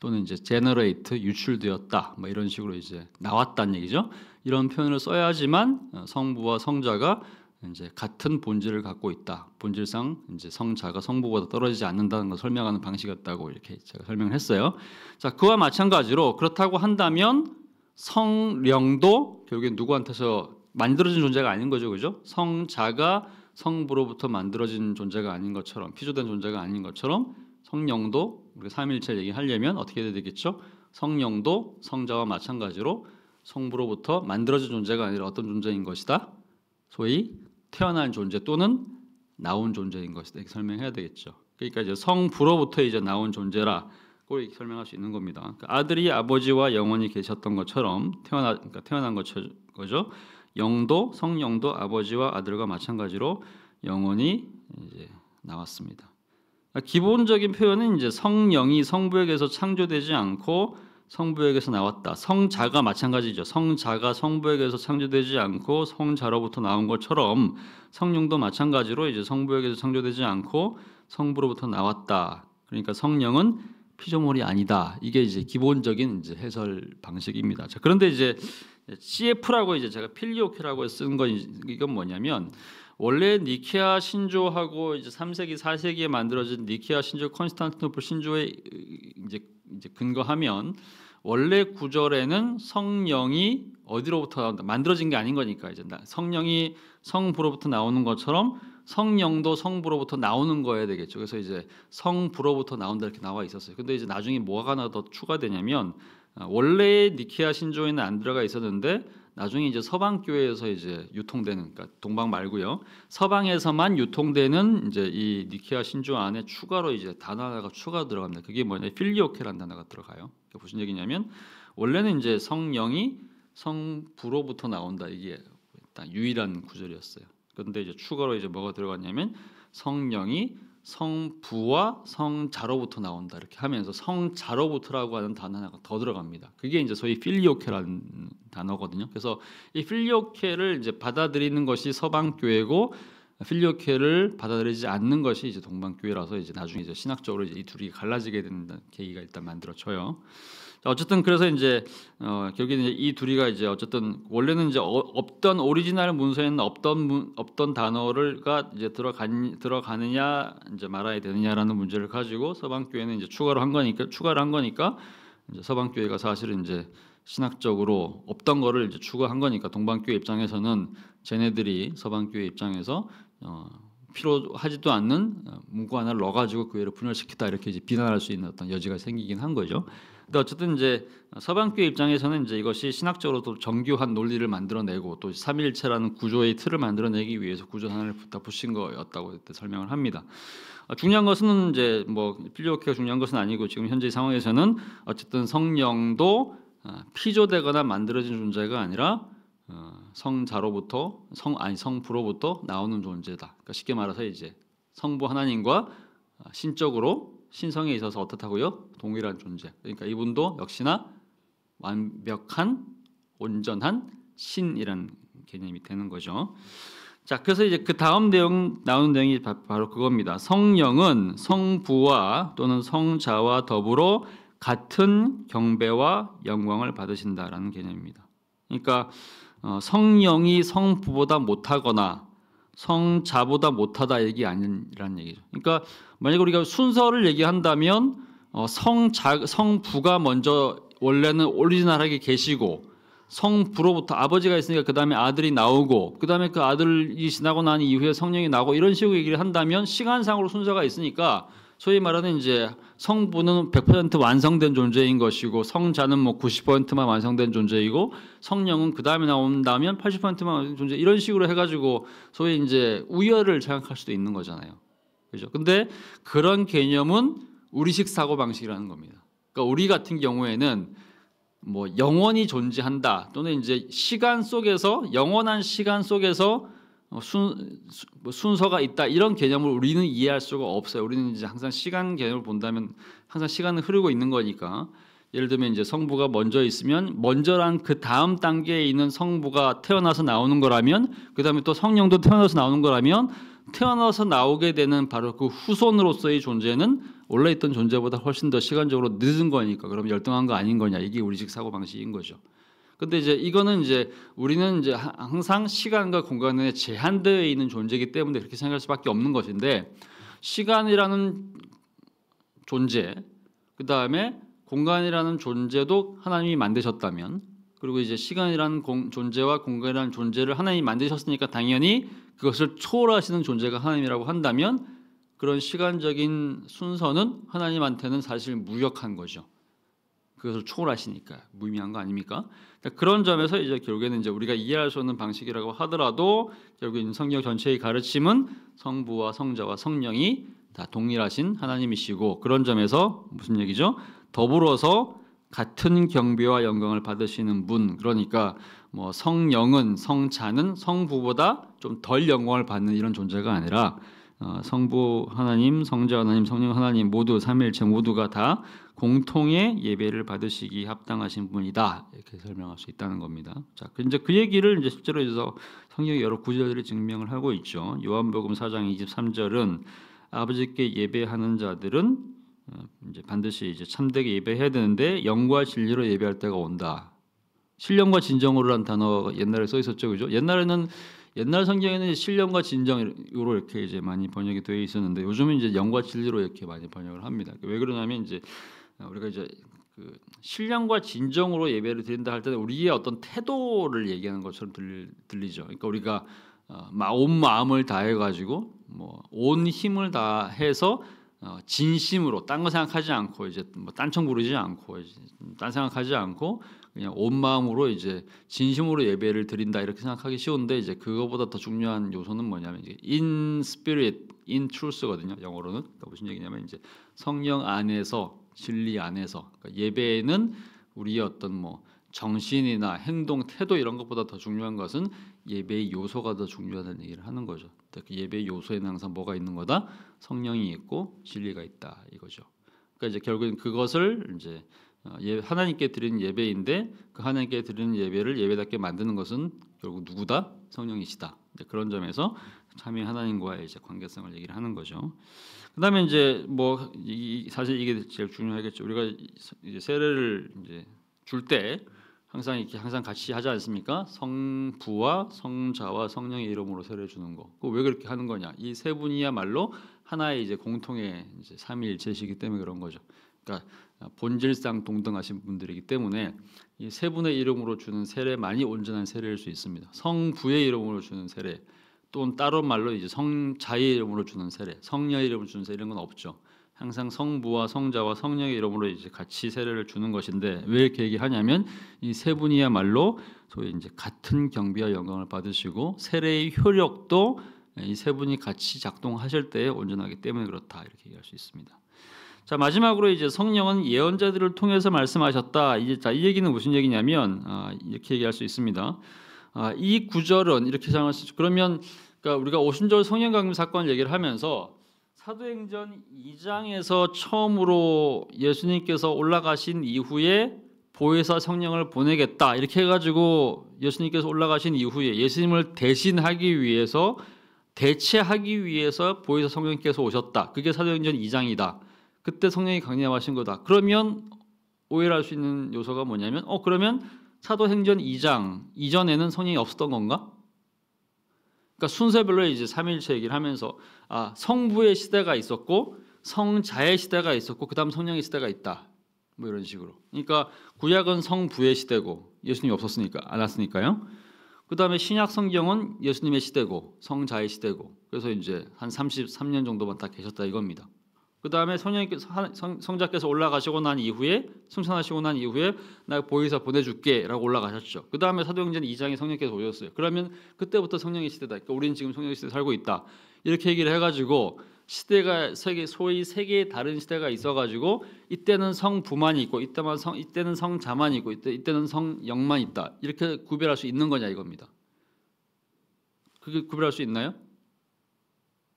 또는 이제 generate 유출되었다 뭐 이런 식으로 이제 나왔다는 얘기죠. 이런 표현을 써야지만 성부와 성자가 이제 같은 본질을 갖고 있다. 본질상 이제 성자가 성부보다 떨어지지 않는다는 걸 설명하는 방식이었다고 이렇게 제가 설명을 했어요. 자, 그와 마찬가지로 그렇다고 한다면 성령도 결국엔 누구한테서 만들어진 존재가 아닌 거죠, 그죠? 성자가 성부로부터 만들어진 존재가 아닌 것처럼, 피조된 존재가 아닌 것처럼 성령도 우리가 삼위일체를 얘기하려면 어떻게 해야 되겠죠? 성령도 성자와 마찬가지로 성부로부터 만들어진 존재가 아니라 어떤 존재인 것이다? 소위 태어난 존재 또는 나온 존재인 것이다. 이렇게 설명해야 되겠죠. 그러니까 이제 성부로부터 이제 나온 존재라고 이렇게 설명할 수 있는 겁니다. 그러니까 아들이 아버지와 영원히 계셨던 것처럼 태어난 거죠. 영도 성령도 아버지와 아들과 마찬가지로 영원히 이제 나왔습니다. 기본적인 표현은 이제 성령이 성부에게서 창조되지 않고 성부에게서 나왔다. 성자가 마찬가지죠. 성자가 성부에게서 창조되지 않고 성자로부터 나온 것처럼 성령도 마찬가지로 이제 성부에게서 창조되지 않고 성부로부터 나왔다. 그러니까 성령은 피조물이 아니다. 이게 이제 기본적인 이제 해설 방식입니다. 자, 그런데 이제 CF라고 이제 제가 필리오케라고 쓴 건 이건 뭐냐면 원래 니케아 신조하고 이제 3세기 4세기에 만들어진 니케아 신조 콘스탄티노플 신조에 이제 근거하면 원래 구절에는 성령이 어디로부터 나온다. 만들어진 게 아닌 거니까 이제 성령이 성부로부터 나오는 것처럼 성령도 성부로부터 나오는 거여야 되겠죠. 그래서 이제 성부로부터 나온다 이렇게 나와 있었어요. 근데 이제 나중에 뭐가 하나 더 추가되냐면 원래 니케아 신조에는 안 들어가 있었는데 나중에 이제 서방 교회에서 이제 유통되는, 그러니까 동방 말고요, 서방에서만 유통되는 이제 이 니케아 신조 안에 추가로 이제 단어 하나가 추가 들어갑니다. 그게 뭐냐, 필리오케라는 단어가 들어가요. 그게 무슨 얘기냐면 원래는 이제 성령이 성부로부터 나온다, 이게 일단 유일한 구절이었어요. 그런데 이제 추가로 이제 뭐가 들어갔냐면 성령이 성부와 성자로부터 나온다 이렇게 하면서 성자로부터라고 하는 단어 하나가 더 들어갑니다. 그게 이제 소위 필리오케라는 단어거든요. 그래서 이 필리오케를 이제 받아들이는 것이 서방 교회고 필리오케를 받아들이지 않는 것이 이제 동방 교회라서 이제 나중에 이제 신학적으로 이제 이 둘이 갈라지게 되는 계기가 일단 만들어져요. 어쨌든 그래서 이제 결국에는 이제 이 둘이가 이제 어쨌든 원래는 이제 없던 오리지널 문서에는 없던 단어가 이제 들어가느냐 이제 말아야 되느냐라는 문제를 가지고 서방 교회는 이제 추가를 한 거니까 이제 서방 교회가 사실은 이제 신학적으로 없던 거를 이제 추가한 거니까 동방 교회 입장에서는 쟤네들이 서방 교회 입장에서 필요하지도 않는 문구 하나를 넣어가지고 교회를 분열시켰다 이렇게 이제 비난할 수 있는 어떤 여지가 생기긴 한 거죠. 근데 어쨌든 이제 서방교회 입장에서는 이제 이것이 신학적으로도 정교한 논리를 만들어내고 또 삼위일체라는 구조의 틀을 만들어내기 위해서 구조 하나를 다 붙인 거였다고 그때 설명을 합니다. 중요한 것은 이제 뭐 필리오케가 중요한 것은 아니고 지금 현재 상황에서는 어쨌든 성령도 피조되거나 만들어진 존재가 아니라 성자로부터 성부로부터 나오는 존재다. 그러니까 쉽게 말해서 이제 성부 하나님과 신적으로 신성에 있어서 어떻다고요? 동일한 존재. 그러니까 이분도 역시나 완벽한 온전한 신이라는 개념이 되는 거죠. 자, 그래서 이제 그 다음 나오는 내용이 바로 그겁니다. 성령은 성부와 또는 성자와 더불어 같은 경배와 영광을 받으신다라는 개념입니다. 그러니까 성령이 성부보다 못하거나 성자보다 못하다 얘기 아니라는 얘기죠. 그러니까 만약 우리가 순서를 얘기한다면 성부가 먼저 원래는 오리지널하게 계시고 성부로부터 아버지가 있으니까 그 다음에 아들이 나오고 그 다음에 그 아들이 지나고 난 이후에 성령이 나오고 이런 식으로 얘기를 한다면 시간상으로 순서가 있으니까 소위 말하는 이제 성부는 100% 완성된 존재인 것이고 성자는 뭐 90%만 완성된 존재이고 성령은 그 다음에 나온다면 80%만 완성된 존재, 이런 식으로 해가지고 소위 이제 우열을 생각할 수도 있는 거잖아요. 그죠? 근데 그런 개념은 우리식 사고 방식이라는 겁니다. 그러니까 우리 같은 경우에는 뭐 영원히 존재한다 또는 이제 시간 속에서 영원한 시간 속에서 순서가 있다 이런 개념을 우리는 이해할 수가 없어요. 우리는 이제 항상 시간 개념을 본다면 항상 시간은 흐르고 있는 거니까 예를 들면 이제 성부가 먼저 있으면 먼저란 그 다음 단계에 있는 성부가 태어나서 나오는 거라면 그 다음에 또 성령도 태어나서 나오는 거라면 태어나서 나오게 되는 바로 그 후손으로서의 존재는 원래 있던 존재보다 훨씬 더 시간적으로 늦은 거니까 그럼 열등한 거 아닌 거냐, 이게 우리식 사고 방식인 거죠. 근데 이제 이거는 이제 우리는 이제 항상 시간과 공간에 제한되어 있는 존재이기 때문에 그렇게 생각할 수밖에 없는 것인데 시간이라는 존재, 그 다음에 공간이라는 존재도 하나님이 만드셨다면, 그리고 이제 시간이라는 존재와 공간이라는 존재를 하나님이 만드셨으니까 당연히 그것을 초월하시는 존재가 하나님이라고 한다면 그런 시간적인 순서는 하나님한테는 사실 무력한 거죠. 그것을 초월하시니까 무의미한 거 아닙니까? 그런 점에서 이제 결국에는 이제 우리가 이해할 수 없는 방식이라고 하더라도 결국 성경 전체의 가르침은 성부와 성자와 성령이 다 동일하신 하나님이시고, 그런 점에서 무슨 얘기죠? 더불어서 같은 경배와 영광을 받으시는 분, 그러니까 뭐 성령은 성자는 성부보다 좀 덜 영광을 받는 이런 존재가 아니라 성부 하나님, 성자 하나님, 성령 하나님 모두 삼위일체 모두가 다 공통의 예배를 받으시기 합당하신 분이다, 이렇게 설명할 수 있다는 겁니다. 자, 이제 그 얘기를 이제 실제로 해서 성경의 여러 구절들이 증명을 하고 있죠. 요한복음 4장 23절은 아버지께 예배하는 자들은 이제 반드시 이제 참되게 예배해야 되는데 영과 진리로 예배할 때가 온다. 신령과 진정으로란 단어 옛날에 써 있었죠, 그죠? 옛날 성경에는 신령과 진정으로 이렇게 이제 많이 번역이 되어 있었는데 요즘은 이제 영과 진리로 이렇게 많이 번역을 합니다. 왜 그러냐면 이제 우리가 이제 그 신령과 진정으로 예배를 드린다 할 때는 우리의 어떤 태도를 얘기하는 것처럼 들리죠. 그러니까 우리가 온 마음을 다해 가지고 뭐 온 힘을 다해서 진심으로 딴 거 생각하지 않고 이제 뭐 딴청 부르지 않고 이제 딴 생각하지 않고 그냥 온 마음으로 이제 진심으로 예배를 드린다 이렇게 생각하기 쉬운데 이제 그거보다 더 중요한 요소는 뭐냐면 이제 in spirit, in truth거든요. 영어로는 그러니까 무슨 얘기냐면 이제 성령 안에서 진리 안에서 그러니까 예배는 우리의 어떤 뭐 정신이나 행동, 태도 이런 것보다 더 중요한 것은 예배의 요소가 더 중요하다는 얘기를 하는 거죠. 그 예배의 요소에는 항상 뭐가 있는 거다? 성령이 있고 진리가 있다 이거죠. 그러니까 이제 결국엔 그것을 이제 하나님께 드리는 예배인데 그 하나님께 드리는 예배를 예배답게 만드는 것은 결국 누구다? 성령이시다. 그런 점에서 참이 하나님과의 이제 관계성을 얘기를 하는 거죠. 그다음에 이제 뭐 사실 이게 제일 중요하겠죠. 우리가 이제 세례를 이제 줄 때 항상 이렇게 항상 같이 하지 않습니까? 성부와 성자와 성령의 이름으로 세례 주는 거. 왜 그렇게 하는 거냐? 이 세 분이야말로 하나의 이제 공통의 이제 삼위일체시기 때문에 그런 거죠. 그러니까 본질상 동등하신 분들이기 때문에 이 세 분의 이름으로 주는 세례만이 온전한 세례일 수 있습니다. 성부의 이름으로 주는 세례, 또는 따로 말로 이제 성자의 이름으로 주는 세례, 성녀의 이름으로 주는 세례 이런 건 없죠. 항상 성부와 성자와 성령의 이름으로 이제 같이 세례를 주는 것인데 왜 이렇게 얘기하냐면 이 세 분이야말로 소위 이제 같은 경비와 영광을 받으시고 세례의 효력도 이 세 분이 같이 작동하실 때 온전하기 때문에 그렇다 이렇게 얘기할 수 있습니다. 자 마지막으로 이제 성령은 예언자들을 통해서 말씀하셨다. 이 얘기는 무슨 얘기냐면 이렇게 얘기할 수 있습니다. 이 구절은 이렇게 생각할 수 있죠. 그러면 그러니까 우리가 오순절 성령 강림 사건을 얘기를 하면서 사도행전 2장에서 처음으로 예수님께서 올라가신 이후에 보혜사 성령을 보내겠다 이렇게 해가지고 예수님께서 올라가신 이후에 예수님을 대신하기 위해서 대체하기 위해서 보혜사 성령께서 오셨다. 그게 사도행전 2장이다. 그때 성령이 강림하신 거다. 그러면 오해를 할 수 있는 요소가 뭐냐면 그러면 사도행전 2장 이전에는 성령이 없었던 건가? 그러니까 순서별로 이제 삼위일체 얘기를 하면서 성부의 시대가 있었고 성자의 시대가 있었고 그다음 성령의 시대가 있다. 뭐 이런 식으로. 그러니까 구약은 성부의 시대고 예수님이 없었으니까 안 왔으니까요. 그다음에 신약 성경은 예수님의 시대고 성자의 시대고 그래서 이제 한 33년 정도만 딱 계셨다 이겁니다. 그다음에 성자께서 올라가시고 난 이후에 승천하시고 난 이후에 나 보혜사 보내줄게라고 올라가셨죠. 그다음에 사도행전 2장에 성령께서 오셨어요. 그러면 그때부터 성령의 시대다. 그러니까 우리는 지금 성령의 시대에 살고 있다. 이렇게 얘기를 해가지고 시대가 소위 세 개의 다른 시대가 있어가지고 이때는 성부만 있고 이때는 성자만 있고 이때는 성영만 있다. 이렇게 구별할 수 있는 거냐 이겁니다. 그게 구별할 수 있나요?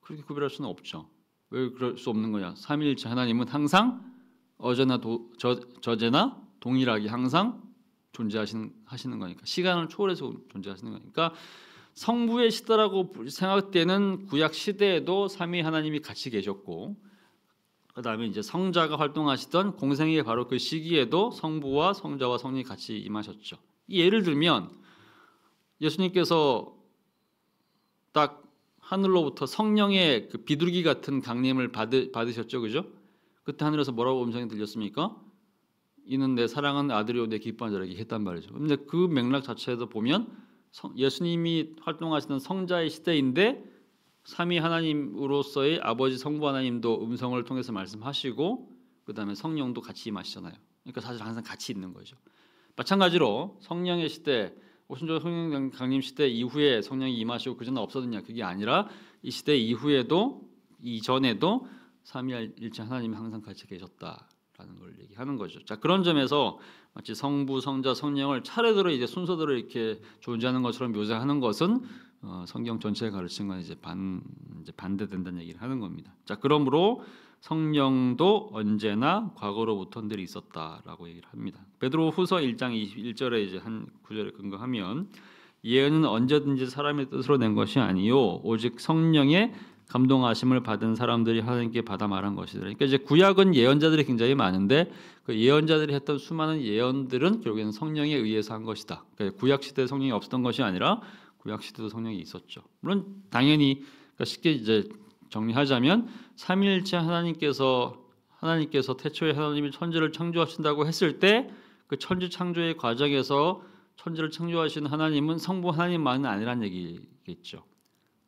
그렇게 구별할 수는 없죠. 왜 그럴 수 없는 거냐? 삼위일체 하나님은 항상 어제나 저제나 동일하게 항상 존재하시는 거니까 시간을 초월해서 존재하시는 거니까 성부의 시대라고 생각되는 구약 시대에도 삼위 하나님이 같이 계셨고 그다음에 이제 성자가 활동하시던 공생의 바로 그 시기에도 성부와 성자와 성령이 같이 임하셨죠. 예를 들면 예수님께서 딱 하늘로부터 성령의 그 비둘기 같은 강림을 받으셨죠, 그죠? 그때 하늘에서 뭐라고 음성이 들렸습니까? 이는 내 사랑하는 아들이요 내 기뻐하는 자라고 했단 말이죠. 근데 그 맥락 자체에도 보면 예수님이 활동하시는 성자의 시대인데 삼위 하나님으로서의 아버지 성부 하나님도 음성을 통해서 말씀하시고 그다음에 성령도 같이 임하시잖아요. 그러니까 사실 항상 같이 있는 거죠. 마찬가지로 성령의 시대 오순절 성령 강림 시대 이후에 성령이 임하시고 그 전에 없었느냐 그게 아니라 이 시대 이후에도 이전에도 삼위일체 하나님이 항상 같이 계셨다라는 걸 얘기하는 거죠. 자 그런 점에서 마치 성부, 성자, 성령을 차례대로 이제 순서대로 이렇게 존재하는 것처럼 묘사하는 것은 성경 전체의 가르침과 이제 반대된다는 얘기를 하는 겁니다. 자 그러므로 성령도 언제나 과거로부터 늘 있었다라고 얘기를 합니다. 베드로후서 1장 21절에 이제 한 구절에 근거하면 예언은 언제든지 사람의 뜻으로 낸 것이 아니요 오직 성령의 감동하심을 받은 사람들이 하나님께 받아 말한 것이더라. 그러니까 이제 구약은 예언자들이 굉장히 많은데 그 예언자들이 했던 수많은 예언들은 결국에는 성령에 의해서 한 것이다. 그러니까 구약 시대에 성령이 없었던 것이 아니라 구약 시대도 성령이 있었죠. 물론 당연히 그러니까 쉽게 이제 정리하자면 삼위일체 하나님께서 태초에 하나님이 천지를 창조하신다고 했을 때 그 천지 창조의 과정에서 천지를 창조하신 하나님은 성부 하나님만은 아니란 얘기겠죠.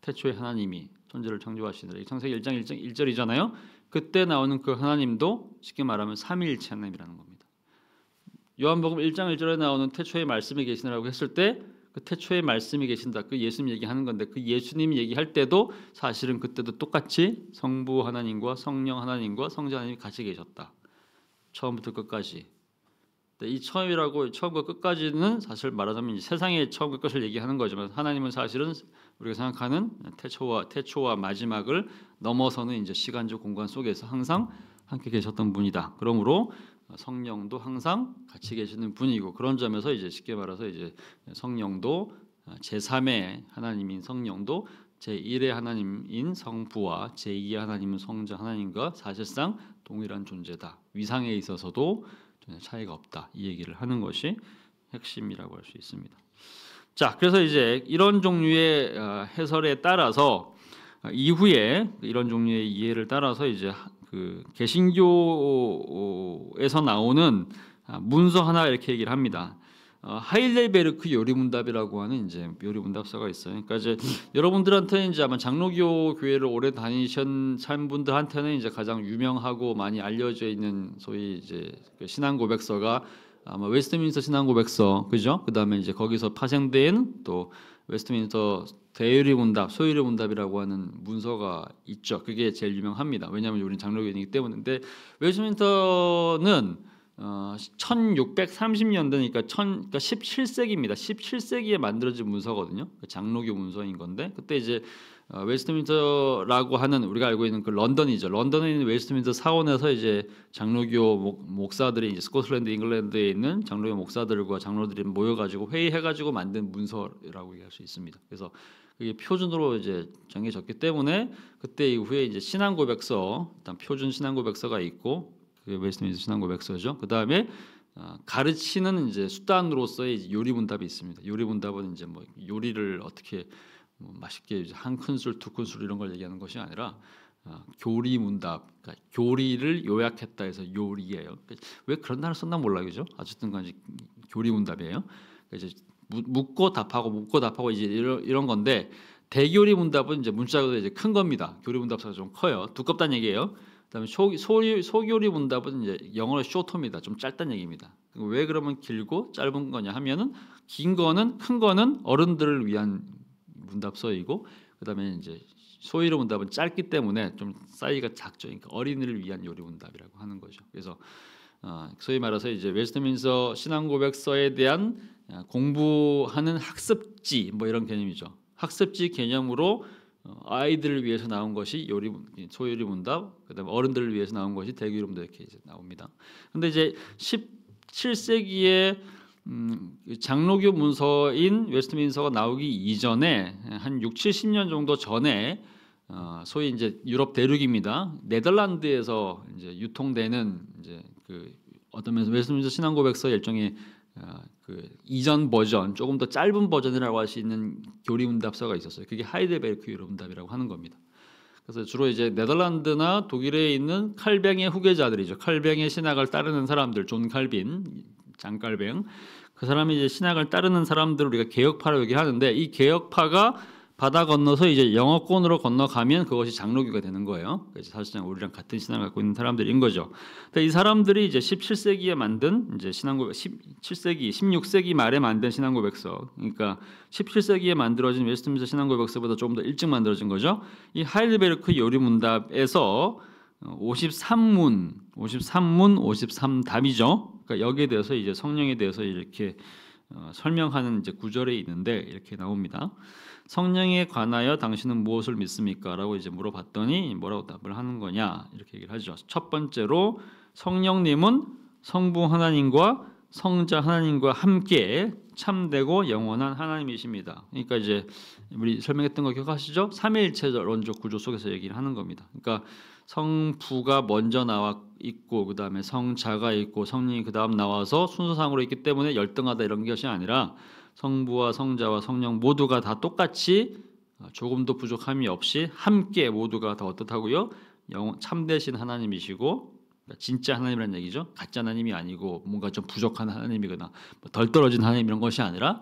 태초에 하나님이 천지를 창조하시더라. 창세기 1장 1절이잖아요. 그때 나오는 그 하나님도 쉽게 말하면 삼위일체 하나님이라는 겁니다. 요한복음 1장 1절에 나오는 태초에 말씀이 계시느라고 했을 때 그 태초에 말씀이 계신다. 그 예수님 얘기하는 건데 그 예수님 얘기할 때도 사실은 그때도 똑같이 성부 하나님과 성령 하나님과 성자 하나님이 같이 계셨다. 처음부터 끝까지. 이 처음과 끝까지는 사실 말하자면 세상의 처음과 끝을 얘기하는 거지만 하나님은 사실은 우리가 생각하는 태초와 마지막을 넘어서는 이제 시간적 공간 속에서 항상 함께 계셨던 분이다. 그러므로 성령도 항상 같이 계시는 분이고 그런 점에서 이제 쉽게 말해서 이제 성령도 제3의 하나님인 성령도 제1의 하나님인 성부와 제2의 하나님인 성자 하나님과 사실상 동일한 존재다. 위상에 있어서도 전혀 차이가 없다. 이 얘기를 하는 것이 핵심이라고 할 수 있습니다. 자, 그래서 이제 이런 종류의 해설에 따라서 이후에 이런 종류의 이해를 따라서 이제 그 개신교에서 나오는 문서 하나 이렇게 얘기를 합니다. 하일델베르크 요리문답이라고 하는 이제 요리문답서가 있어요. 그러니까 이제 여러분들한테는 이제 아마 장로교 교회를 오래 다니신 분들한테는 이제 가장 유명하고 많이 알려져 있는 소위 이제 그 신앙 고백서가 아마 웨스트민스터 신앙 고백서, 그죠? 그다음에 이제 거기서 파생된 또 웨스트민스터 대요리문답, 소요리문답이라고 하는 문서가 있죠. 그게 제일 유명합니다. 왜냐하면 우리는 장로교이기 때문에. 근데 웨스트민스터는 1630년대니까 17세기입니다. 17세기에 만들어진 문서거든요. 장로교 문서인 건데 그때 이제 웨스트민스터라고 하는 우리가 알고 있는 그 런던이죠. 런던에 있는 웨스트민스터 사원에서 이제 장로교 목사들이 이제 스코틀랜드, 잉글랜드에 있는 장로교 목사들과 장로들이 모여가지고 회의해가지고 만든 문서라고 얘기할 수 있습니다. 그래서 그게 표준으로 이제 정해졌기 때문에 그때 이후에 이제 신앙고백서, 일단 표준 신앙고백서가 있고 그게 웨스트민스터 신앙고백서죠. 그 다음에 가르치는 이제 수단으로서의 이제 요리문답이 있습니다. 요리문답은 이제 뭐 요리를 어떻게 맛있게 한 큰술, 두 큰술 이런 걸 얘기하는 것이 아니라 교리문답, 그러니까 교리를 요약했다 해서 요리예요. 왜 그런 단어를 썼나 몰라요, 그죠? 어쨌든 간에 교리문답이에요. 이제 묻고 답하고 이제 이런 건데 대교리문답은 이제 문자가 이제 큰 겁니다. 교리문답서가 좀 커요. 두껍다는 얘기예요. 그다음에 소교리문답은 이제 영어로 쇼토입니다. 좀 짧다는 얘기입니다. 왜 그러면 길고 짧은 거냐 하면은 긴 거는 큰 거는 어른들을 위한 문답서이고 그다음에 이제 소위로 문답은 짧기 때문에 좀 사이즈가 작죠. 그러니까 어린이를 위한 요리 문답이라고 하는 거죠. 그래서 소위 말해서 이제 웨스트민스터 신앙고백서에 대한 공부하는 학습지 뭐 이런 개념이죠. 학습지 개념으로 아이들을 위해서 나온 것이 소요리 문답, 그다음에 어른들을 위해서 나온 것이 대교리 문답 이렇게 이제 나옵니다. 근데 이제 17세기에 장로교 문서인 웨스트민스터가 나오기 이전에 한 6, 70년 정도 전에 소위 이제 유럽 대륙입니다. 네덜란드에서 이제 유통되는 이제 그 어떤 면에서 웨스트민스터 신앙고백서 일종의 그 이전 버전, 조금 더 짧은 버전이라고 할 수 있는 교리문답서가 있었어요. 그게 하이델베르크 요리문답이라고 하는 겁니다. 그래서 주로 이제 네덜란드나 독일에 있는 칼뱅의 후계자들이죠. 칼뱅의 신학을 따르는 사람들, 존 칼빈, 장 칼뱅, 그 사람이 이제 신학을 따르는 사람들을 우리가 개혁파라고 얘기하는데 이 개혁파가 바다 건너서 이제 영어권으로 건너가면 그것이 장로교가 되는 거예요. 그래서 사실상 우리랑 같은 신앙을 갖고 있는 사람들인 거죠. 근데 이 사람들이 이제 17세기에 만든 이제 신앙고백, 17세기, 16세기 말에 만든 신앙고백서, 그러니까 17세기에 만들어진 웨스트민스터 신앙고백서보다 조금 더 일찍 만들어진 거죠. 이 하일베르크 요리문답에서 53문, 53답이죠. 그러니까 여기에 대해서 이제 성령에 대해서 이렇게 설명하는 이제 구절이 있는데 이렇게 나옵니다. 성령에 관하여 당신은 무엇을 믿습니까? 라고 이제 물어봤더니 뭐라고 답을 하는 거냐 이렇게 얘기를 하죠. 첫 번째로 성령님은 성부 하나님과 성자 하나님과 함께 참되고 영원한 하나님이십니다. 그러니까 이제 우리 설명했던 거 기억하시죠? 삼위일체론적 구조 속에서 얘기를 하는 겁니다. 그러니까 성부가 먼저 나와 있고 그 다음에 성자가 있고 성령이 그 다음 나와서 순서상으로 있기 때문에 열등하다 이런 것이 아니라 성부와 성자와 성령 모두가 다 똑같이 조금도 부족함이 없이 함께 모두가 다 어떻다고요? 참되신 하나님이시고 진짜 하나님이라는 얘기죠. 가짜 하나님이 아니고 뭔가 좀 부족한 하나님이거나 덜 떨어진 하나님 이런 것이 아니라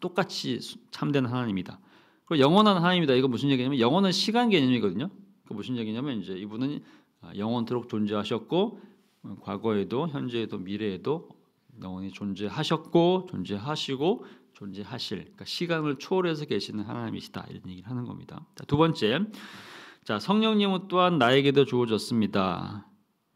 똑같이 참된 하나님이다. 그리고 영원한 하나님이다. 이거 무슨 얘기냐면 영원은 시간 개념이거든요. 그 무슨 얘기냐면 이제 이분은 영원토록 존재하셨고 과거에도 현재에도 미래에도 영원히 존재하셨고 존재하시고 존재하실 그러니까 시간을 초월해서 계시는 하나님이시다 이런 얘기를 하는 겁니다. 두 번째, 자 성령님은 또한 나에게도 주어졌습니다.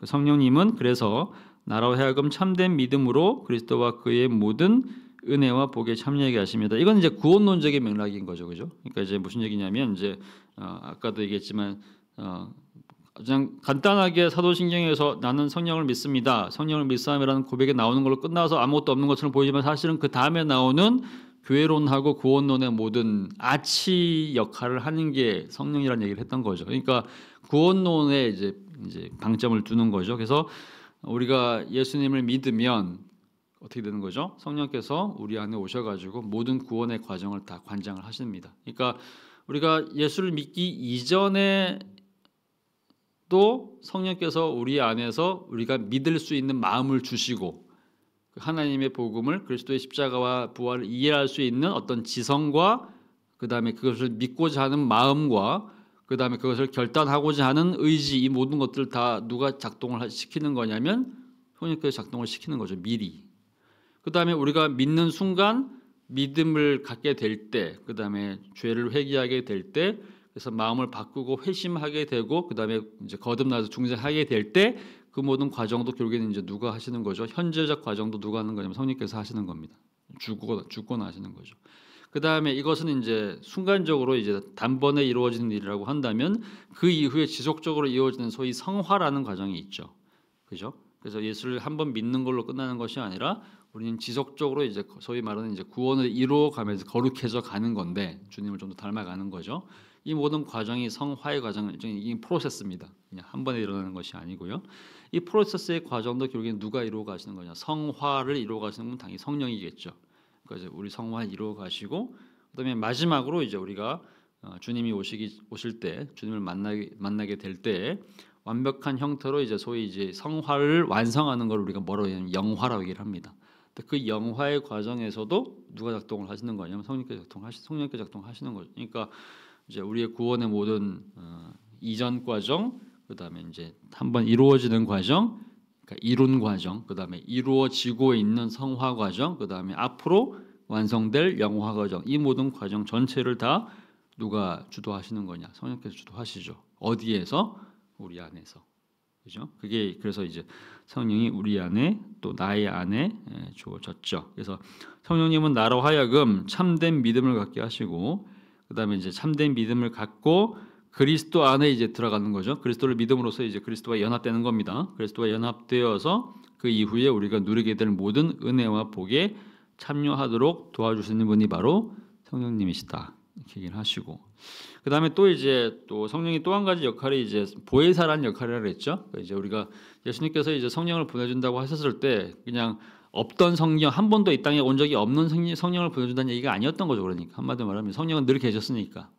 성령님은 그래서 나로 하여금 참된 믿음으로 그리스도와 그의 모든 은혜와 복에 참여하게 하십니다. 이건 이제 구원론적인 맥락인 거죠, 그죠? 그러니까 이제 무슨 얘기냐면 이제 아까도 얘기했지만 그냥 간단하게 사도신경에서 나는 성령을 믿습니다. 성령을 믿사함이라는 고백에 나오는 걸로 끝나서 아무것도 없는 것처럼 보이지만 사실은 그 다음에 나오는 교회론하고 구원론의 모든 아치 역할을 하는 게 성령이라는 얘기를 했던 거죠. 그러니까 구원론에 이제 방점을 두는 거죠. 그래서 우리가 예수님을 믿으면 어떻게 되는 거죠? 성령께서 우리 안에 오셔가지고 모든 구원의 과정을 다 관장을 하십니다. 그러니까 우리가 예수를 믿기 이전에 또 성령께서 우리 안에서 우리가 믿을 수 있는 마음을 주시고 하나님의 복음을 그리스도의 십자가와 부활을 이해할 수 있는 어떤 지성과 그 다음에 그것을 믿고자 하는 마음과 그 다음에 그것을 결단하고자 하는 의지 이 모든 것들 다 누가 작동을 시키는 거냐면 성령께서 작동을 시키는 거죠. 미리. 그 다음에 우리가 믿는 순간 믿음을 갖게 될 때 그 다음에 죄를 회개하게 될 때 그래서 마음을 바꾸고 회심하게 되고 그 다음에 이제 거듭나서 중생하게 될 때 그 모든 과정도 결국에는 이제 누가 하시는 거죠? 현재적 과정도 누가 하는 거냐면 성령께서 하시는 겁니다. 죽거나 하시는 거죠. 그 다음에 이것은 이제 순간적으로 이제 단번에 이루어지는 일이라고 한다면 그 이후에 지속적으로 이루어지는 소위 성화라는 과정이 있죠. 그죠? 그래서 예수를 한번 믿는 걸로 끝나는 것이 아니라 우리는 지속적으로 이제 소위 말하는 이제 구원을 이루어가면서 거룩해져 가는 건데 주님을 좀 더 닮아가는 거죠. 이 모든 과정이 성화의 과정은 이 프로세스입니다. 그냥 한 번에 일어나는 것이 아니고요. 이 프로세스의 과정도 결국엔 누가 이루어 가시는 거냐? 성화를 이루어 가시는 건 당연히 성령이겠죠. 그러니까 이제 우리 성화를 이루어 가시고 그다음에 마지막으로 이제 우리가 주님이 오실 때 주님을 만나게 될 때 완벽한 형태로 이제 소위 이제 성화를 완성하는 걸 우리가 뭐라고 하냐면 영화라고 얘기를 합니다. 그 영화의 과정에서도 누가 작동을 하시는 거냐면 성령께서 작동하시는 거죠. 그러니까 이제 우리의 구원의 모든 이전 과정, 그다음에 이제 한번 이루어지는 과정, 그러니까 이룬 과정, 그다음에 이루어지고 있는 성화 과정, 그다음에 앞으로 완성될 영화 과정, 이 모든 과정 전체를 다 누가 주도하시는 거냐? 성령께서 주도하시죠. 어디에서? 우리 안에서. 그죠? 그게 그래서 이제 성령이 우리 안에 또 나의 안에 주어졌죠. 그래서 성령님은 나로 하여금 참된 믿음을 갖게 하시고 그다음에 이제 참된 믿음을 갖고 그리스도 안에 이제 들어가는 거죠. 그리스도를 믿음으로써 이제 그리스도와 연합되는 겁니다. 그리스도와 연합되어서 그 이후에 우리가 누리게 될 모든 은혜와 복에 참여하도록 도와주시는 분이 바로 성령님이시다. 이렇게 얘기를 하시고 그다음에 또 이제 또 성령이 또 한 가지 역할이 이제 보혜사라는 역할이라고 했죠. 그러니까 이제 우리가 예수님께서 이제 성령을 보내준다고 하셨을 때 그냥 없던 성령 한 번도 이 땅에 온 적이 없는 성령을 보내준다는 얘기가 아니었던 거죠. 그러니까 한마디로 말하면 성령은 늘 계셨으니까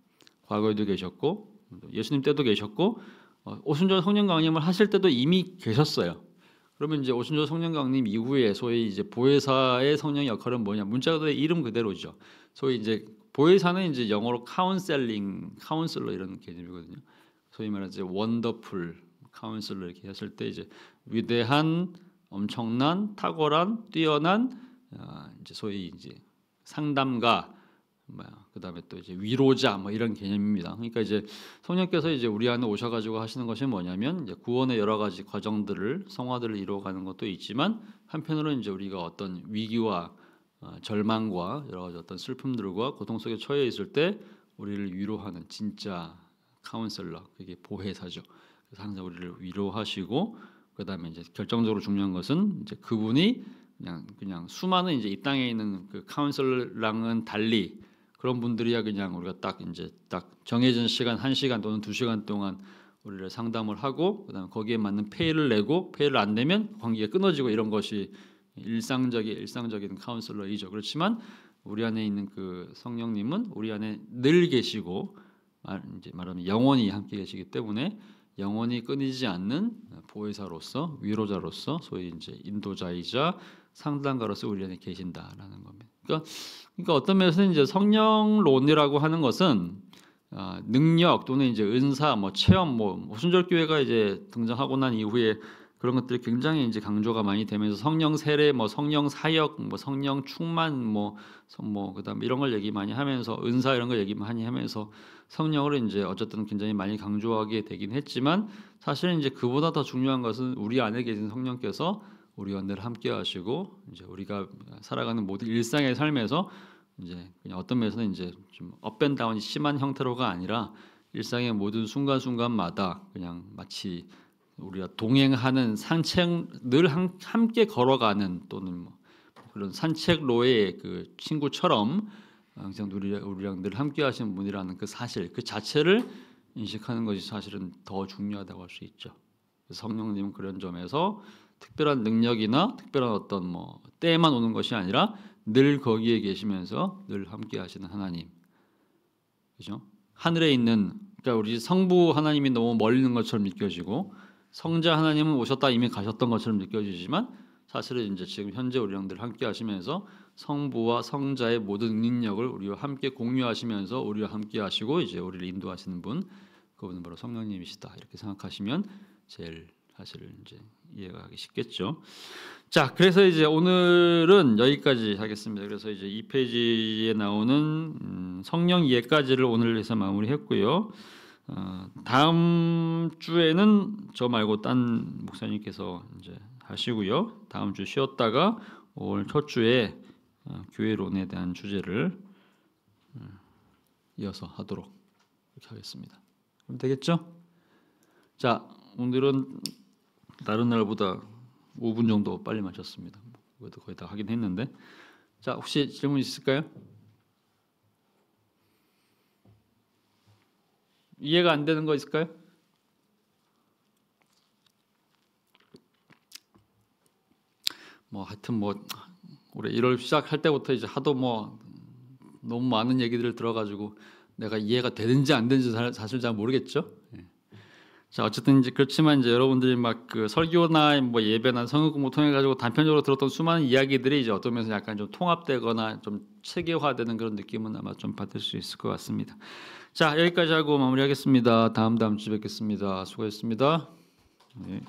과거에도 계셨고 예수님 때도 계셨고 오순절 성령 강림을 하실 때도 이미 계셨어요. 그러면 이제 오순절 성령 강림 이후에 소위 이제 보혜사의 성령 역할은 뭐냐? 문자 그대로 이름 그대로죠. 소위 이제 보혜사는 이제 영어로 카운슬러 이런 개념이거든요. 소위 말해서 이제 원더풀 카운슬러 이렇게 했을 때 이제 위대한, 엄청난, 탁월한, 뛰어난 이제 소위 이제 상담가, 그다음에 또 이제 위로자 뭐 이런 개념입니다. 그러니까 이제 성령께서 이제 우리 안에 오셔가지고 하시는 것이 뭐냐면 이제 구원의 여러 가지 과정들을 성화들을 이루어가는 것도 있지만 한편으로는 이제 우리가 어떤 위기와 절망과 여러 가지 어떤 슬픔들과 고통 속에 처해 있을 때 우리를 위로하는 진짜 카운셀러, 그게 보혜사죠. 그래서 항상 우리를 위로하시고 그다음에 이제 결정적으로 중요한 것은 이제 그분이 그냥 수많은 이제 이 땅에 있는 그 카운슬러랑은 달리 그런 분들이야 그냥 우리가 딱 이제 딱 정해진 시간 1시간 또는 2시간 동안 우리를 상담을 하고 그다음 거기에 맞는 페이를 내고 페이를 안 내면 관계가 끊어지고 이런 것이 일상적인 카운슬러이죠. 그렇지만 우리 안에 있는 그 성령님은 우리 안에 늘 계시고 이제 말하면 영원히 함께 계시기 때문에 영원히 끊이지 않는 보혜사로서 위로자로서 소위 이제 인도자이자 상담가로서 우리 안에 계신다라는 겁니다. 그러니까 어떤 면에서는 이제 성령론이라고 하는 것은 능력 또는 이제 은사, 뭐 체험, 뭐 순절교회가 이제 등장하고 난 이후에 그런 것들이 굉장히 이제 강조가 많이 되면서 성령 세례, 뭐 성령 사역, 뭐 성령 충만, 뭐 그다음 이런 걸 얘기 많이 하면서 은사 이런 걸 얘기 많이 하면서 성령을 이제 어쨌든 굉장히 많이 강조하게 되긴 했지만 사실은 이제 그보다 더 중요한 것은 우리 안에 계신 성령께서 우리와 늘 함께하시고 이제 우리가 살아가는 모든 일상의 삶에서 이제 그냥 어떤 면에서는 이제 좀 업앤다운이 심한 형태로가 아니라 일상의 모든 순간순간마다 그냥 마치 우리가 동행하는 산책 늘 함께 걸어가는 또는 뭐 그런 산책로의 그 친구처럼 항상 우리랑 늘 함께하시는 분이라는 그 사실 그 자체를 인식하는 것이 사실은 더 중요하다고 할 수 있죠. 성령님은 그런 점에서 특별한 능력이나 특별한 어떤 뭐 때에만 오는 것이 아니라 늘 거기에 계시면서 늘 함께하시는 하나님, 그죠? 하늘에 있는 그러니까 우리 성부 하나님이 너무 멀리 있는 것처럼 느껴지고 성자 하나님은 오셨다 이미 가셨던 것처럼 느껴지지만 사실은 이제 지금 현재 우리랑 늘 함께하시면서 성부와 성자의 모든 능력을 우리와 함께 공유하시면서 우리와 함께하시고 이제 우리를 인도하시는 분 그분은 바로 성령님이시다 이렇게 생각하시면 제일 사실 이제 이해가 하기 쉽겠죠. 자, 그래서 이제 오늘은 여기까지 하겠습니다. 그래서 이제 2페이지에 나오는 성령 이해까지를 오늘 해서 마무리했고요. 다음 주에는 저 말고 딴 목사님께서 이제 하시고요. 다음 주 쉬었다가 올 첫 주에 교회론에 대한 주제를 이어서 하도록 이렇게 하겠습니다. 그럼 되겠죠? 자, 오늘은 다른 날보다 5분 정도 빨리 마쳤습니다. 그것도 거의 다 하긴 했는데, 자 혹시 질문 있을까요? 이해가 안 되는 거 있을까요? 뭐 하여튼 뭐 올해 1월 시작할 때부터 이제 하도 뭐 너무 많은 얘기들을 들어가지고 내가 이해가 되는지 안 되는지 사실 잘 모르겠죠. 자 어쨌든 이제 그렇지만 이제 여러분들이 막 그 설교나 뭐 예배나 성경 공부 통해 가지고 단편적으로 들었던 수많은 이야기들이 이제 어떤 면에서 약간 좀 통합되거나 좀 체계화되는 그런 느낌은 아마 좀 받을 수 있을 것 같습니다. 자 여기까지 하고 마무리하겠습니다. 다음 주에 뵙겠습니다. 수고했습니다. 네.